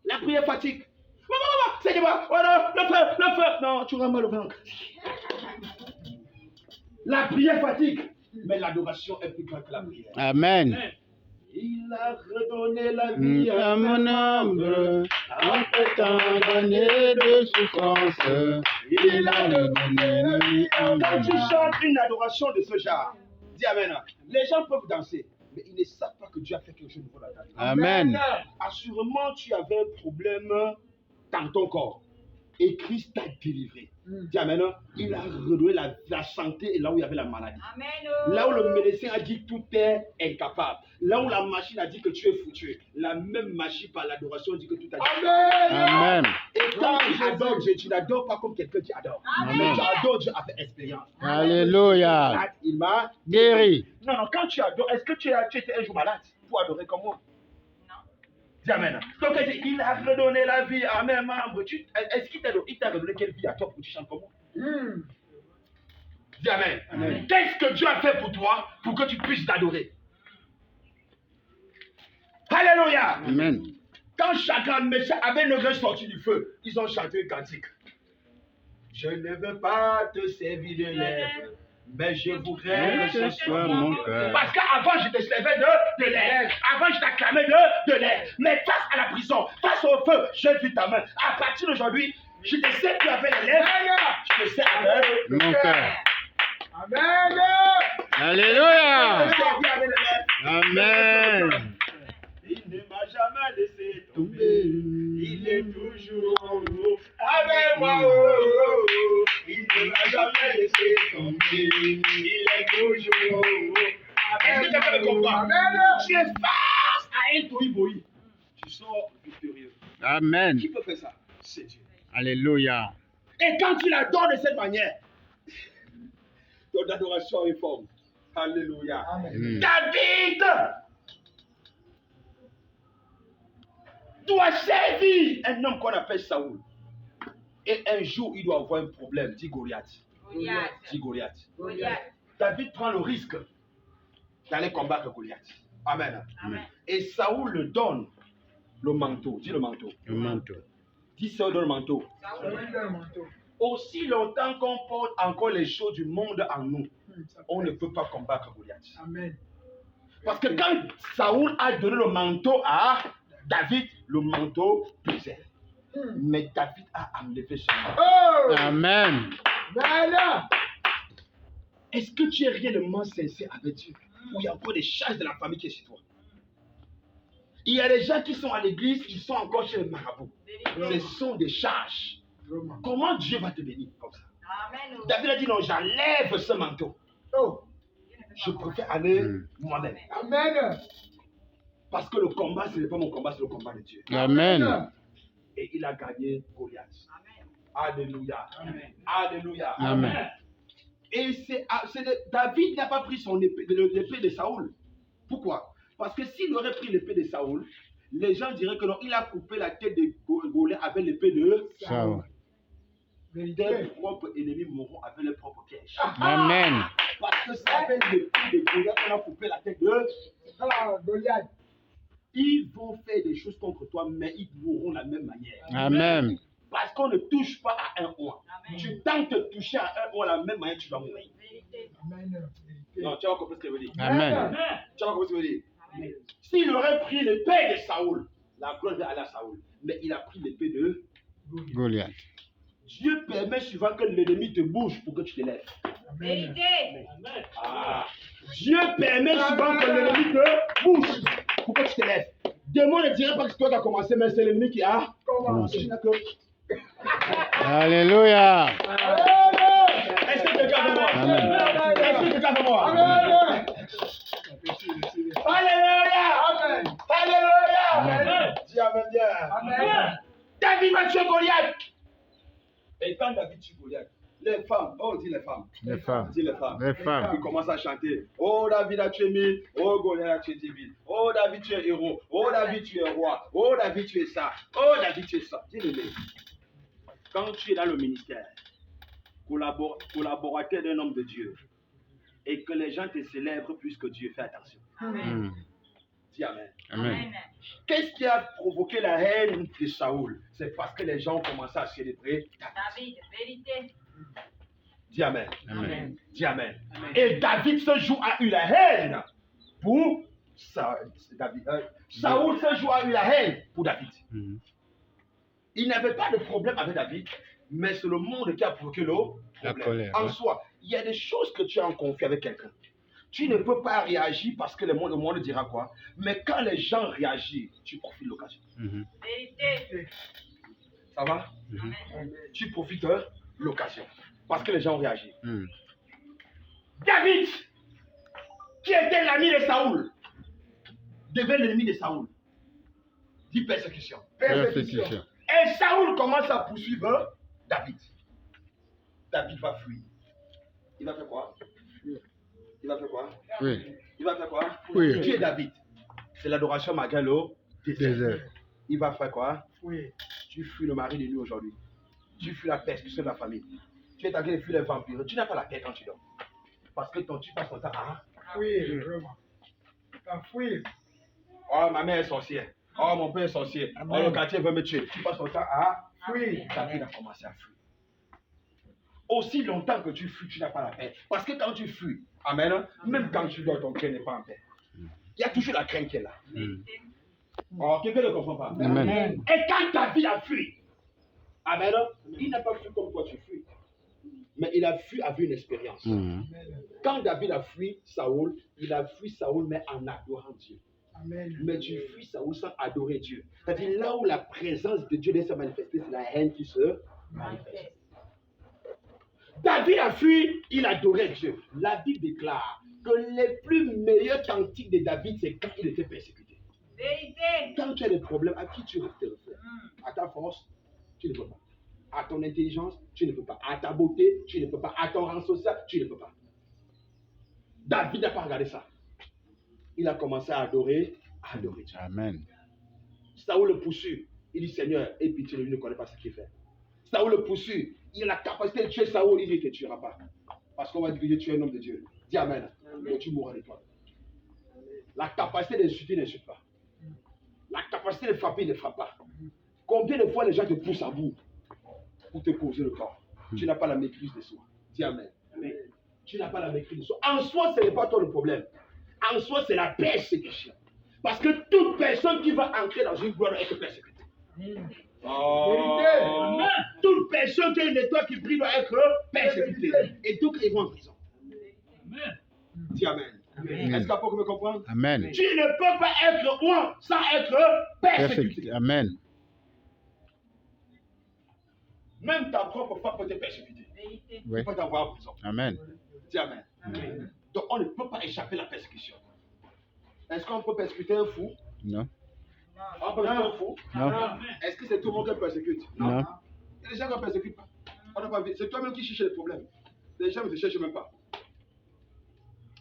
La prière fatigue. Maman, c'est moi. Oh non, le feu. Non, tu auras mal au ventre. La prière fatigue, mais l'adoration est plus grande que la prière. Amen. Il a redonné la vie À mon âme, après tant d'années de souffrance, il a redonné la vie à mon Quand tu âme. chantes une adoration de ce genre, dis Amen. Les gens peuvent danser, mais ils ne savent pas que Dieu a fait quelque chose de nouveau dans ta vie. Amen. Assurément, tu avais un problème dans ton corps. Et Christ t'a délivré. Dis Amen. Il a redonné la santé là où il y avait la maladie. Amen. Là où le médecin a dit que tout est incapable. Là où la machine a dit que tu es foutu. La même machine par l'adoration dit que tout a dit. Amen. Et quand tu adores Dieu, tu n'adores pas comme quelqu'un qui adore. Amen. Tu adores Dieu avec expérience. Alléluia. Là, il m'a Guéri. Non, quand tu adores, est-ce que tu étais un jour malade pour adorer comme moi? Dis Amen. Donc, il a redonné la vie à mes membres. Est-ce qu'il t'a redonné quelle vie à toi pour que tu chantes comme moi? Dis Amen. Qu'est-ce que Dieu a fait pour toi pour que tu puisses t'adorer? Alléluia. Amen. Quand chacun avait le sorti du feu, ils ont chanté un cantique. Je ne veux pas te servir de lèvres, mais je voudrais que ce soit mon cœur. Parce qu'avant, je te servais de lèvres. Avant, je t'acclamais de lèvres. Mais face à la prison, face au feu, j'ai vu ta main. À partir d'aujourd'hui, je te sais plus avec les lèvres. Je te sais avec Mon cœur. Amen. Alléluia. avec les lèvres. Amen. Il ne m'a jamais laissé tomber. Il est toujours avec moi. Il ne m'a jamais laissé tomber. Il est toujours avec moi. Est-ce que quelqu'un me comprend? Tu es face à un tohu-bohi. Tu sors victorieux. Amen. Qui peut faire ça? C'est Dieu. Alléluia. Et quand tu l'adores de cette manière, ton adoration est forte. Alléluia. Amen. David doit servir un homme qu'on appelle Saoul. Et un jour, il doit avoir un problème. Dit Goliath. Dit Goliath. David prend le risque d'aller combattre Goliath. Amen. Amen. Et Saoul le donne le manteau. Dis le manteau. Le manteau. Dis Saoul donne le manteau. Aussi longtemps qu'on porte encore les choses du monde en nous, on ne peut pas combattre Goliath. Amen. Parce que quand Saoul a donné le manteau à David, le manteau pesait. Mais David a enlevé son manteau. Oh! Amen. Voilà. Est-ce que tu es réellement sincère avec Dieu? Ou il y a encore des charges de la famille qui est chez toi? Il y a des gens qui sont à l'église, ils sont encore chez les marabouts. Ce sont des charges. Comment Dieu va te bénir comme ça? Amen. David a dit non, j'enlève ce manteau. Oh. Je préfère aller moi-même. Amen. Parce que le combat, ce n'est pas mon combat, c'est le combat de Dieu. Amen. Et il a gagné Goliath. Amen. Alléluia. Amen. Alléluia. Amen. Et David n'a pas pris son épée, l'épée de Saoul. Pourquoi? Parce que s'il aurait pris l'épée de Saoul, les gens diraient que non, il a coupé la tête de Goliath avec l'épée de Saoul. tes propres ennemis mourront avec leurs propres pièges. Amen. Parce que c'est avec l'épée de Goliath qu'on a coupé la tête de. Goliath. Ils vont faire des choses contre toi, mais ils mourront de la même manière. Amen. Parce qu'on ne touche pas à un oin. Amen. Tu tentes de toucher à un oin de la même manière, tu vas mourir. Vérité. Amen. Non, tu vas comprendre ce que je veux dire. Amen. Tu vas comprendre ce que je veux dire. Amen. S'il aurait pris l'épée de Saoul, la gloire va aller à Saoul. Mais il a pris l'épée de. Goliath. Dieu permet souvent que l'ennemi te bouge pour que tu te lèves. Amen. Vérité. Ah. Dieu permet souvent que l'ennemi te bouge pour que tu te lèves. Démon ne dirait pas que c'est toi qui as commencé, mais c'est l'ennemi qui a. Commencé. D'accord. Alléluia. Est-ce que quelqu'un veut moi? Amen. Est-ce que quelqu'un veut moi? Amen. Alléluia! Amen. Alléluia! Amen. Dis Amen bien. Amen. David va tuer Goliath. Et quand David tue Goliath, les femmes, oh dis les femmes. Les femmes. Dis les femmes. Les femmes. Ils commencent à chanter. Oh David a tué Mille. Oh Goliath a tué David. Oh David tu es héros. Oh David tu es roi. Oh David tu es ça. Oh David tu es ça. Dis-le. Quand tu es dans le ministère, collaborateur d'un homme de Dieu, et que les gens te célèbrent plus que Dieu, fais attention. Amen. Dis Amen. Amen. Qu'est-ce qui a provoqué la haine de Saoul? C'est parce que les gens ont commencé à célébrer David. David. Vérité. Dis Amen. Amen. Dis Amen. Et David ce jour a eu la haine pour David. Saoul ce jour a eu la haine pour David. Mhm. Il n'avait pas de problème avec David, mais c'est le monde qui a provoqué le La problème. colère, En ouais. soi, il y a des choses que tu as en conflit avec quelqu'un. Tu ne peux pas réagir parce que le monde dira quoi. Mais quand les gens réagissent, tu profites de l'occasion. Mhm. Vérité. Ça va? Tu profites de l'occasion. Parce que les gens ont réagi. Mhm. David, qui était l'ami de Saoul, devient l'ennemi de Saoul. Dit persécution. Persécution. Et Saoul commence à poursuivre David. David va fuir. Il va faire quoi? Il va faire quoi? Oui. Il va faire quoi? Oui. Qui est David? C'est l'adoration malgré le désert. Désert. Il va faire quoi? Oui. Tu fuis le mari de nuit aujourd'hui. Tu fuis la persécution de la famille. Tu es en train de fuir les vampires. Tu n'as pas la paix quand tu dors. Parce que tu passes ton temps à... Oui, vraiment. Oui. Oh, ma mère est sorcière. Oh, mon père est sorcier. Oh, le quartier veut me tuer. Tu passes ton temps à... Oui. David a commencé à fuir. Aussi longtemps que tu fuis, tu n'as pas la paix. Parce que quand tu fuis, amen, même quand tu dors, ton cœur n'est pas en paix. Il y a toujours la crainte qui est là. Oh, quelqu'un ne comprend pas. Amen. Et quand David a fui, amen, il n'a pas fui comme toi tu fuis. Mais il a fui avec une expérience. Mhm. Quand David a fui Saoul, il a fui Saoul mais en adorant Dieu. Amen. Mais tu fuis Saoul sans adorer Dieu. C'est-à-dire là où la présence de Dieu doit se manifester, c'est la haine qui se manifeste. David a fui, il adorait Dieu. La Bible déclare que les plus meilleurs cantiques de David, c'est quand il était persécuté. Vérité. Quand tu as des problèmes, à qui tu te réfères? À ta force, tu ne peux pas. À ton intelligence, tu ne peux pas. À ta beauté, tu ne peux pas. À ton rang social, tu ne peux pas. David n'a pas regardé ça. Il a commencé à adorer Dieu. Amen. Saoul le poursuit. Il dit Seigneur, aie pitié, lui ne connaît pas ce qu'il fait. Saoul le poursuit. Il a la capacité de tuer Saoul. Il dit qu'il ne tuera pas. Parce qu'on va dire que tu es un homme de Dieu. Dis Amen. Mais tu mourras de toi. La capacité d'insulter n'insulte pas. La capacité de frapper ne frappe pas. Combien de fois les gens te poussent à bout pour te causer le corps? Tu n'as pas la maîtrise de soi. Dis Amen. Tu n'as pas la maîtrise de soi. En soi, ce n'est pas toi le problème. En soi, c'est la persécution. Parce que toute personne qui va entrer dans une gloire doit être persécutée. Oh. Toute personne qui est une étoile qui brille doit être persécutée. Et donc, ils vont en prison. Dis Amen. Est-ce qu'après vous me comprenez? Amen. Tu ne peux pas être loin sans être persécuté. Amen. Même ta propre femme peut être persécutée. Vérité. Oui. Tu peux t'envoyer en prison. Amen. Dis Amen. Donc on ne peut pas échapper à la persécution. Est-ce qu'on peut persécuter un fou? Non. On peut persécuter un fou? Non. Est-ce que c'est tout le monde qui persécute? Non. Il y a des gens qui ne persécutent pas. C'est toi-même qui cherches les problèmes. Les gens ne te cherchent même pas.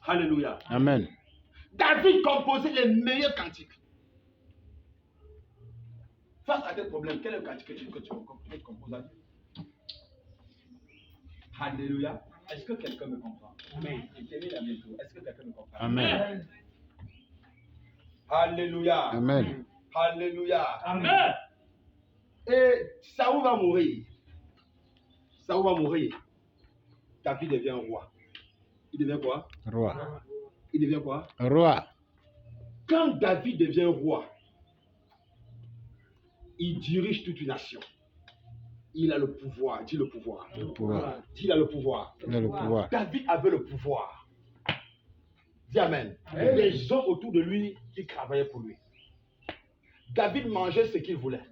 Alléluia. Amen. David composait les meilleurs cantiques. Face à tes problèmes, quel est le cantique que tu composes à Dieu? Alléluia. Est-ce que quelqu'un me comprend? Amen. Est-ce que quelqu'un me comprend? Amen. Alléluia. Amen. Alléluia. Amen. Et Saoul va mourir. Saoul va mourir. David devient roi. Il devient quoi? Roi. Il devient quoi? Roi. Quand David devient roi, il dirige toute une nation. Il a le pouvoir. Dis le pouvoir. Le pouvoir. Dis il a le pouvoir. Il a le pouvoir. David avait le pouvoir. Dis Amen. Les gens autour de lui qui travaillaient pour lui. David mangeait ce qu'il voulait.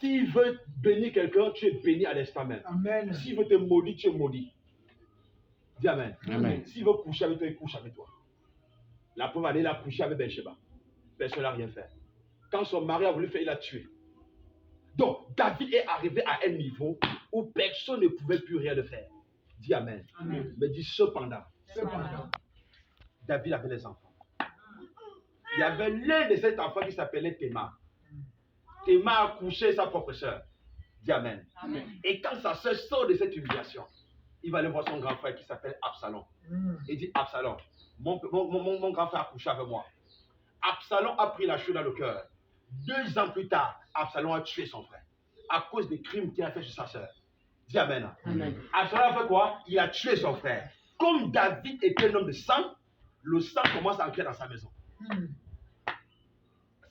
S'il veut bénir quelqu'un, tu es béni à l'instant même. Amen. S'il veut te maudire, tu es maudit. Dis Amen. Amen. S'il veut coucher avec toi, il couche avec toi. La pauvre année, il a couché avec Bathsheba. Personne n'a rien fait. Quand son mari a voulu faire, il a tué. Donc, David est arrivé à un niveau où personne ne pouvait plus rien de faire. Dis Amen. Amen. Mais dis cependant, Cependant. David avait les enfants. Il y avait l'un de ces enfants qui s'appelait Théma. Théma a couché sa propre sœur. Dis Amen. Amen. Et quand sa sœur sort de cette humiliation, il va aller voir son grand frère qui s'appelle Absalom. Il dit Absalom, mon grand frère a couché avec moi. Absalom a pris la chose dans le cœur. 2 ans plus tard, Absalom a tué son frère à cause des crimes qu'il a fait sur sa sœur. Dis Amen. Absalom a fait quoi? Il a tué son frère. Comme David était un homme de sang, le sang commence à entrer dans sa maison.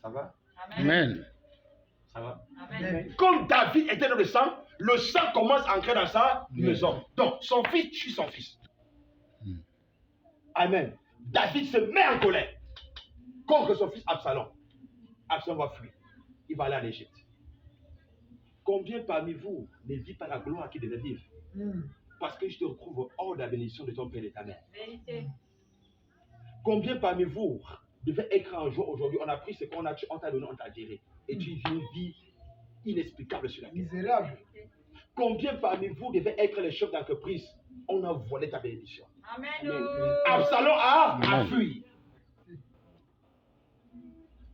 Ça va? Amen. Ça va? Amen. Comme David était un homme de sang, le sang commence à entrer dans sa maison. Donc, son fils tue son fils. Amen. David se met en colère contre son fils Absalom. Absalom va fuir. Il va aller en Égypte. Combien parmi vous ne vit pas la gloire qu'il devait vivre? Parce que je te retrouve hors de la bénédiction de ton Père et de ta mère. Vérité. Combien parmi vous devait être un jour aujourd'hui, on a pris ce qu'on t'a donné, on t'a géré. Et tu vis une vie inexplicable sur la terre. Misérable. Combien parmi vous devait être les chefs d'entreprise, on a volé ta bénédiction. Amen. Absalom a Amen. fui.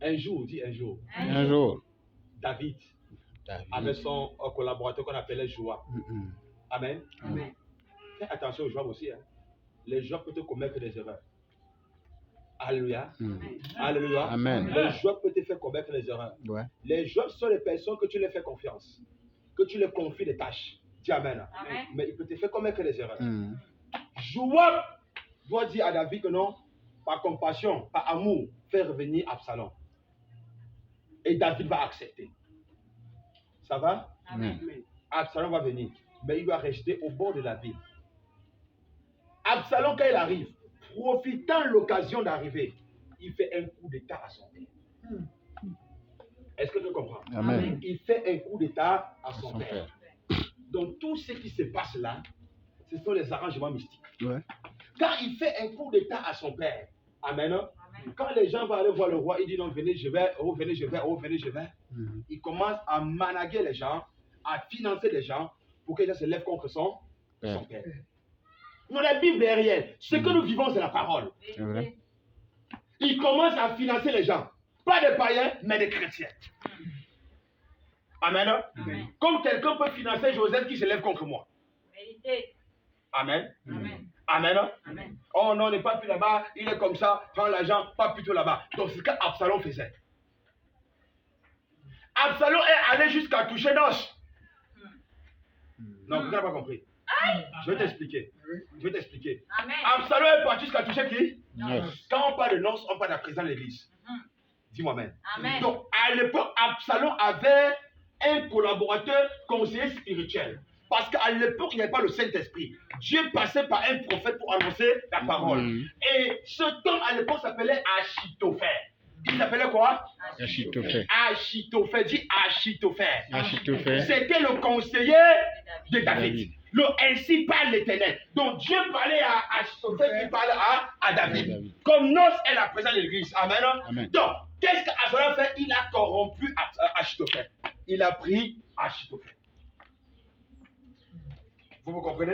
Un jour, dis un jour, Un jour, David, David. avec son collaborateur qu'on appelait Joab. Amen. Amen. Fais attention aux Joab aussi. Hein. Les Joab peuvent te commettre des erreurs. Alléluia. Alléluia. Amen. Les Joab peuvent te faire commettre des erreurs. Ouais. Les Joab sont les personnes que tu leur fais confiance, que tu leur confies des tâches. Dis Amen. Amen. Mais il peut te faire commettre des erreurs. Mm. Joab doit dire à David que non, par compassion, par amour, fais revenir Absalom. Et David va accepter. Ça va? Amen. Absalom va venir, mais il doit rester au bord de la ville. Absalom, quand il arrive, profitant de l'occasion d'arriver, il fait un coup d'état à son père. Est-ce que tu comprends? Amen. Il fait un coup d'état à son Son père. père. Donc tout ce qui se passe là, ce sont les arrangements mystiques. Ouais. Quand il fait un coup d'état à son père, amen. Quand les gens vont aller voir le roi, il dit non, venez, je vais, oh, venez, je vais, oh, venez, je vais. Il commence à managuer les gens, à financer les gens pour que les gens se lèvent contre son père. Non, la Bible est réelle. Ce que nous vivons, c'est la parole. C'est vrai. Il commence à financer les gens. Pas des païens, mais des chrétiens. Amen. Amen. Comme quelqu'un peut financer Joseph qui se lève contre moi. Vérité. Amen. Amen. Amen. Amen. Oh non, on n'est pas plus là-bas, il est comme ça, prends l'argent, pas plutôt là-bas. Donc c'est ce qu'Absalom faisait. Absalom est allé jusqu'à toucher Noche. Non, vous n'avez pas compris. Je vais t'expliquer. Je vais t'expliquer. Amen. Absalom est parti jusqu'à toucher qui? Noce. Quand on parle de noces, on parle de la présence de l'église. Dis-moi même. Amen. Donc à l'époque, Absalom avait un collaborateur conseiller spirituel. Parce qu'à l'époque, il n'y avait pas le Saint-Esprit. Dieu passait par un prophète pour annoncer la parole. Et ce homme à l'époque s'appelait Achitophel. Il s'appelait quoi? Achitophel. Achitophel. Dis Achitophel. Achitophel. C'était le conseiller de David. Le ainsi parle l'Éternel. Donc Dieu parlait à Achitophel qui parlait à David. Comme Nos est la présence de l'église. Amen. Amen. Donc, qu'est-ce qu'Absalom a fait? Il a corrompu Achitophel. Il a pris Achitophel. Vous me comprenez?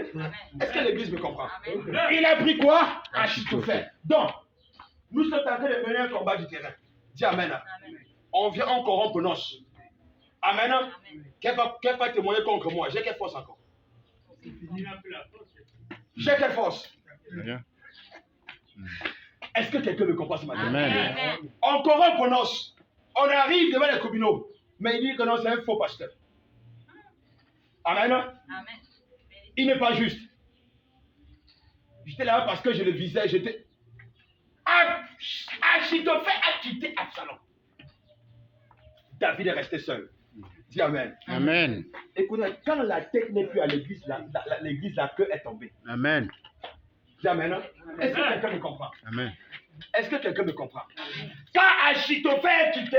Est-ce que l'église me comprend? Amen. Il a pris quoi? Achitophel. Achitophel. Donc, nous sommes en train de mener un combat du terrain. Dis Amen. Amen. On vient, on corrompt Nos. Amen. Amen. Qu'elle va témoigner contre moi? J'ai quelle force encore? J'ai quelle force? Rien. Est-ce que quelqu'un me comprend ce matin? Amen. Amen. On corrompt Nos. On arrive devant les communaux. Mais il dit que non, c'est un faux pasteur. Amen. Amen. Il n'est pas juste. J'étais là parce que je le visais. J'étais. Achitophel a quitté Absalom. David est resté seul. Dis Amen. Amen. Écoutez, quand la tête n'est plus à l'église, l'église, la queue est tombée. Amen. Dis Amen. Est-ce que quelqu'un me comprend? Amen. Est-ce que quelqu'un me comprend? Quand Achitophel est quitté,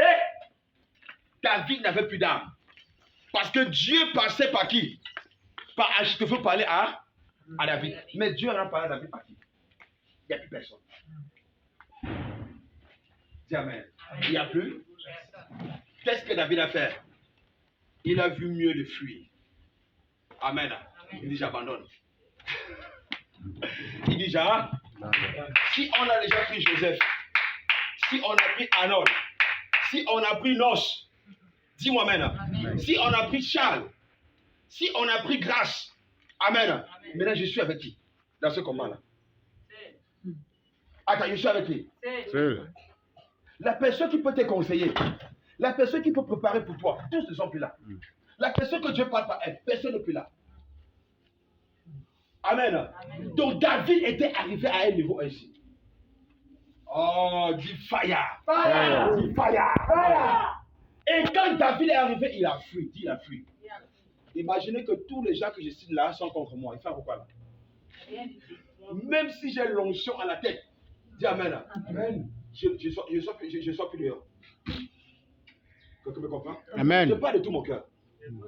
David n'avait plus d'âme. Parce que Dieu passait par qui? Par Achitophel parler à David. Mais Dieu a parlé à David par qui? Il n'y a plus personne. Dis Amen. Il n'y a plus. Qu'est-ce que David a fait? Il a vu mieux de fuir. Amen. Il dit j'abandonne. Il dit si on a déjà pris Joseph, si on a pris Arnold, si on a pris Noche, dis-moi Amen. Si on a pris Charles, si on a pris Grâce, Amen. Maintenant je suis avec qui? Dans ce combat-là. Attends, je suis avec qui? Seul. La personne qui peut te conseiller, la personne qui peut préparer pour toi, tous ne sont plus là. La personne que Dieu parle par elle, personne n'est plus là. Amen. Donc David était arrivé à un niveau ainsi. Oh, dis fire. Fire. Dis fire. Et quand David est arrivé, il a fui. Dis il a fui. Imaginez que tous les gens que je cite là sont contre moi. Ils font pourquoi là? Même si j'ai l'onction à la tête, dis Amen. Amen. Je sors plus dehors. Quelqu'un me comprend? Amen. Je parle de tout mon cœur.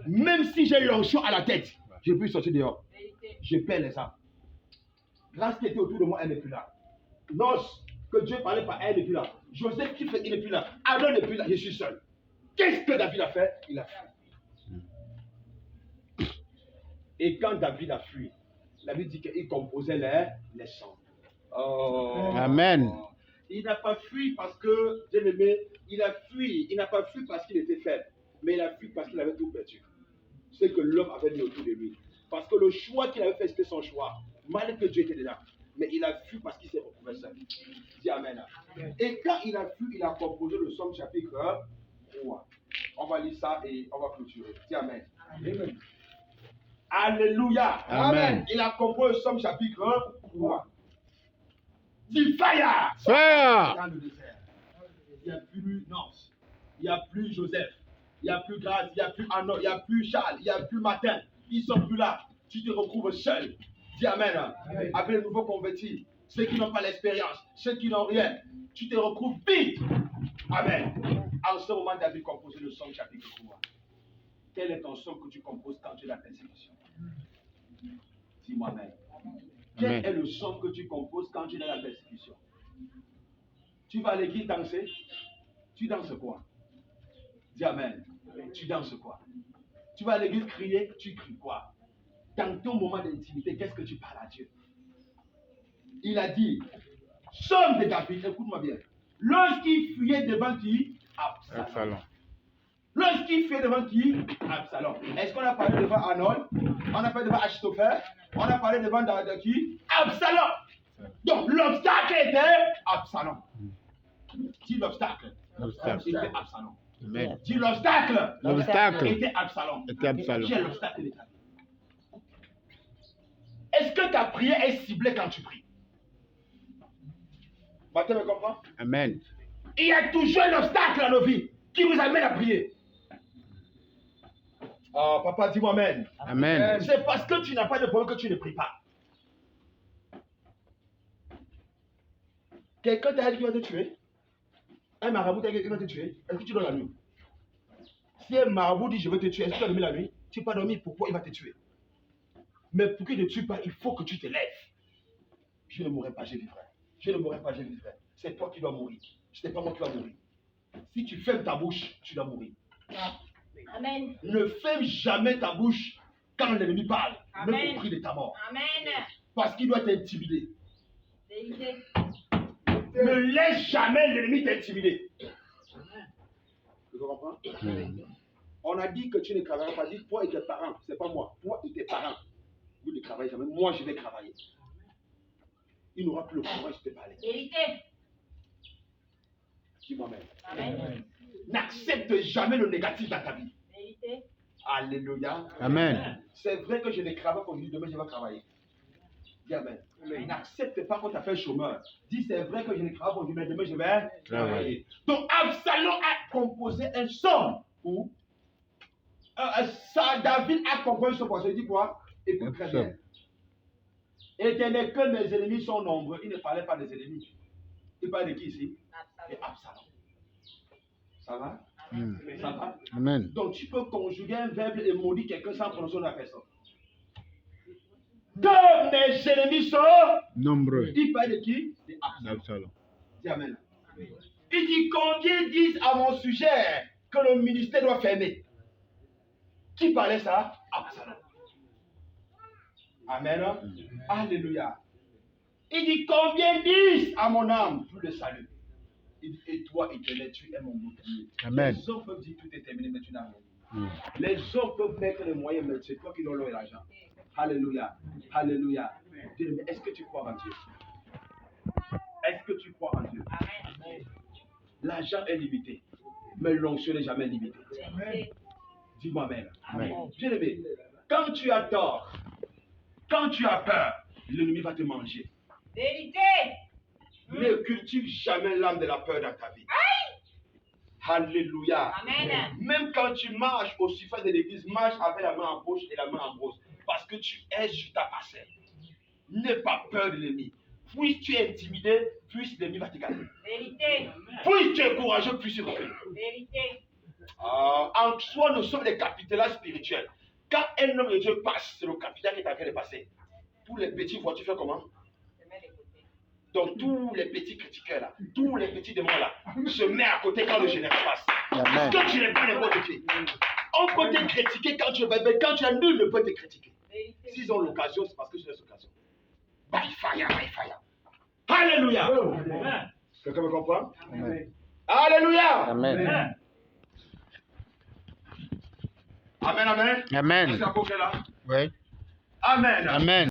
Même si j'ai l'onction à la tête, je peux sortir dehors. Vérité. Je perds les âmes. Grâce qui était autour de moi, elle n'est plus là. Non, que Dieu parlait par elle n'est plus là. Joseph qui fait, il n'est plus là. Aaron n'est plus là, je suis seul. Qu'est-ce que David a fait? Il a fui. Et quand David a fui, la Bible dit qu'il composait les chants. Oh. Amen. Il n'a pas fui parce que, bien aimé, il a fui. Il n'a pas fui parce qu'il était faible, mais il a fui parce qu'il avait tout perdu. C'est que l'homme avait mis autour de lui. Parce que le choix qu'il avait fait, c'était son choix. Malgré que Dieu était là. Mais il a fui parce qu'il s'est retrouvé seul. Dis Amen. Et quand il a fui, il a composé le Somme chapitre 3. On va lire ça et on va clôturer. Dis Amen. Amen. Alléluia. Amen. Il a composé le Somme chapitre 3. Dis fire. Fire. Dans le désert. Il n'y a plus Nance. Il n'y a plus Joseph. Il n'y a plus Grâce. Il n'y a plus Arnaud. Il n'y a plus Charles. Il n'y a plus Martin. Ils ne sont plus là. Tu te retrouves seul. Dis Amen. Avec les nouveaux convertis. Ceux qui n'ont pas l'expérience. Ceux qui n'ont rien. Tu te retrouves vite. Amen. En ce moment, David composait le Somme chapitre 3. Quel est ton somme que tu composes quand tu es dans la persécution? Dis-moi Amen. Quel est le son que tu composes quand tu es dans la persécution? Tu vas à l'église danser? Tu danses quoi? Dis Amen. Tu danses quoi? Tu vas à l'église crier? Tu cries quoi? Dans ton moment d'intimité, qu'est-ce que tu parles à Dieu? Il a dit, Somme de David, écoute-moi bien. Lorsqu'il fuyait devant qui? Absalom. Lorsqu'il fuyait devant qui? Absalom. Est-ce qu'on a parlé devant Arnold? On a parlé devant Achitophel? On a parlé devant qui? Absalom. Donc l'obstacle était Absalom. Dis l'obstacle. C'était Absalom. Amen. Dis l'obstacle. L'obstacle Était Absalom. était Absalom. Quel obstacle de ta vie? Est-ce que ta prière est ciblée quand tu pries? Tu me comprends? Amen. Il y a toujours un obstacle dans nos vies qui vous amène à prier. Oh, papa, dis-moi Amen. Amen. C'est parce que tu n'as pas de problème que tu ne pries pas. Quelqu'un t'a dit qu'il va te tuer. Un marabout t'a dit qu'il va te tuer. Est-ce que tu dors la nuit? Si un marabout dit je vais te tuer, est-ce que tu vas dormir la nuit? Tu n'as pas dormi, pourquoi il va te tuer? Mais pour qu'il ne te tue pas, il faut que tu te lèves. Je ne mourrai pas, je vivrai. Je ne mourrai pas, je vivrai. C'est toi qui dois mourir. Ce n'est pas moi qui dois mourir. Si tu fermes ta bouche, tu dois mourir. Amen. Ne ferme jamais ta bouche quand l'ennemi parle. Amen. Même au prix de ta mort. Amen. Parce qu'il doit t'intimider. Vérité. Ne laisse jamais l'ennemi t'intimider. Tu comprends? On a dit que tu ne travailleras pas. Dis toi et tes parents. Ce n'est pas moi. Toi et tes parents. Vous ne travaillez jamais. Moi, je vais travailler. Il n'aura plus le courage de te parler. Vérité. Dis-moi même. Amen. N'accepte jamais le négatif dans ta vie. Vérité. Alléluia. Amen. C'est vrai que je ne travaille pas aujourd'hui, demain je vais travailler. Dis Amen. N'accepte pas qu'on t'appelle chômeur. Dis c'est vrai que je ne travaille pas aujourd'hui, mais demain je vais travailler. Donc Absalom a composé un somme. Où David a composé un somme. Je dis quoi? Écoute très bien. Éternel, que mes ennemis sont nombreux. Il ne parlait pas des ennemis. Il parle de qui ici? De Absalom. Ça va? Ça va? Amen. Donc tu peux conjuguer un verbe et maudire quelqu'un sans prononcer la personne. Que mes ennemis sont Nombreux. Il parle de qui? De Absalom. Absalom. Dis Amen. Il dit combien disent à mon sujet que le ministère doit fermer. Qui parlait ça? Absalom. Amen. Alléluia. Il dit combien disent à mon âme tout le salut. Il dit, et toi, éternel, tu es mon bouclier. Amen. Les hommes peuvent dire tout est terminé, mais tu n'as rien. Les hommes peuvent mettre les moyens, mais c'est toi qui donnes l'eau et l'argent. Alléluia. Alléluia. Dis-le, est-ce que tu crois en Dieu? Est-ce que tu crois en Dieu? L'argent est limité, mais l'onction n'est jamais limitée. Dis-moi Amen. Bien-aimé, quand tu as tort, quand tu as peur, l'ennemi va te manger. Vérité. Ne cultive jamais l'âme de la peur dans ta vie. Alléluia. Amen. Même quand tu marches au suffrage de l'église, marche avec la main en poche et la main en brosse. Parce que tu es sur ta parcelle. N'aie pas peur de l'ennemi. Puis tu es intimidé, puis l'ennemi va te gagner. Vérité. Puis tu es courageux, puis tu recules. Vérité. En soi, nous sommes des capitulaires spirituels. Quand un homme de Dieu passe, c'est le capitaine qui est en train de passer. Tous les petits voix, tu fais comment? Donc tous les petits critiqueurs là, tous les petits démons là, se mettent à côté quand le général passe. Parce que tu n'es pas n'importe qui. On peut te critiquer quand tu es bébé, quand tu es nul, ne peut te critiquer. S'ils ont l'occasion, c'est parce que tu as l'occasion. By fire, by fire. Alléluia. Quelqu'un me comprend? Amen. Alléluia. Amen. Amen, amen. Amen. Est-ce que la boucle est là? Oui. Amen. Amen.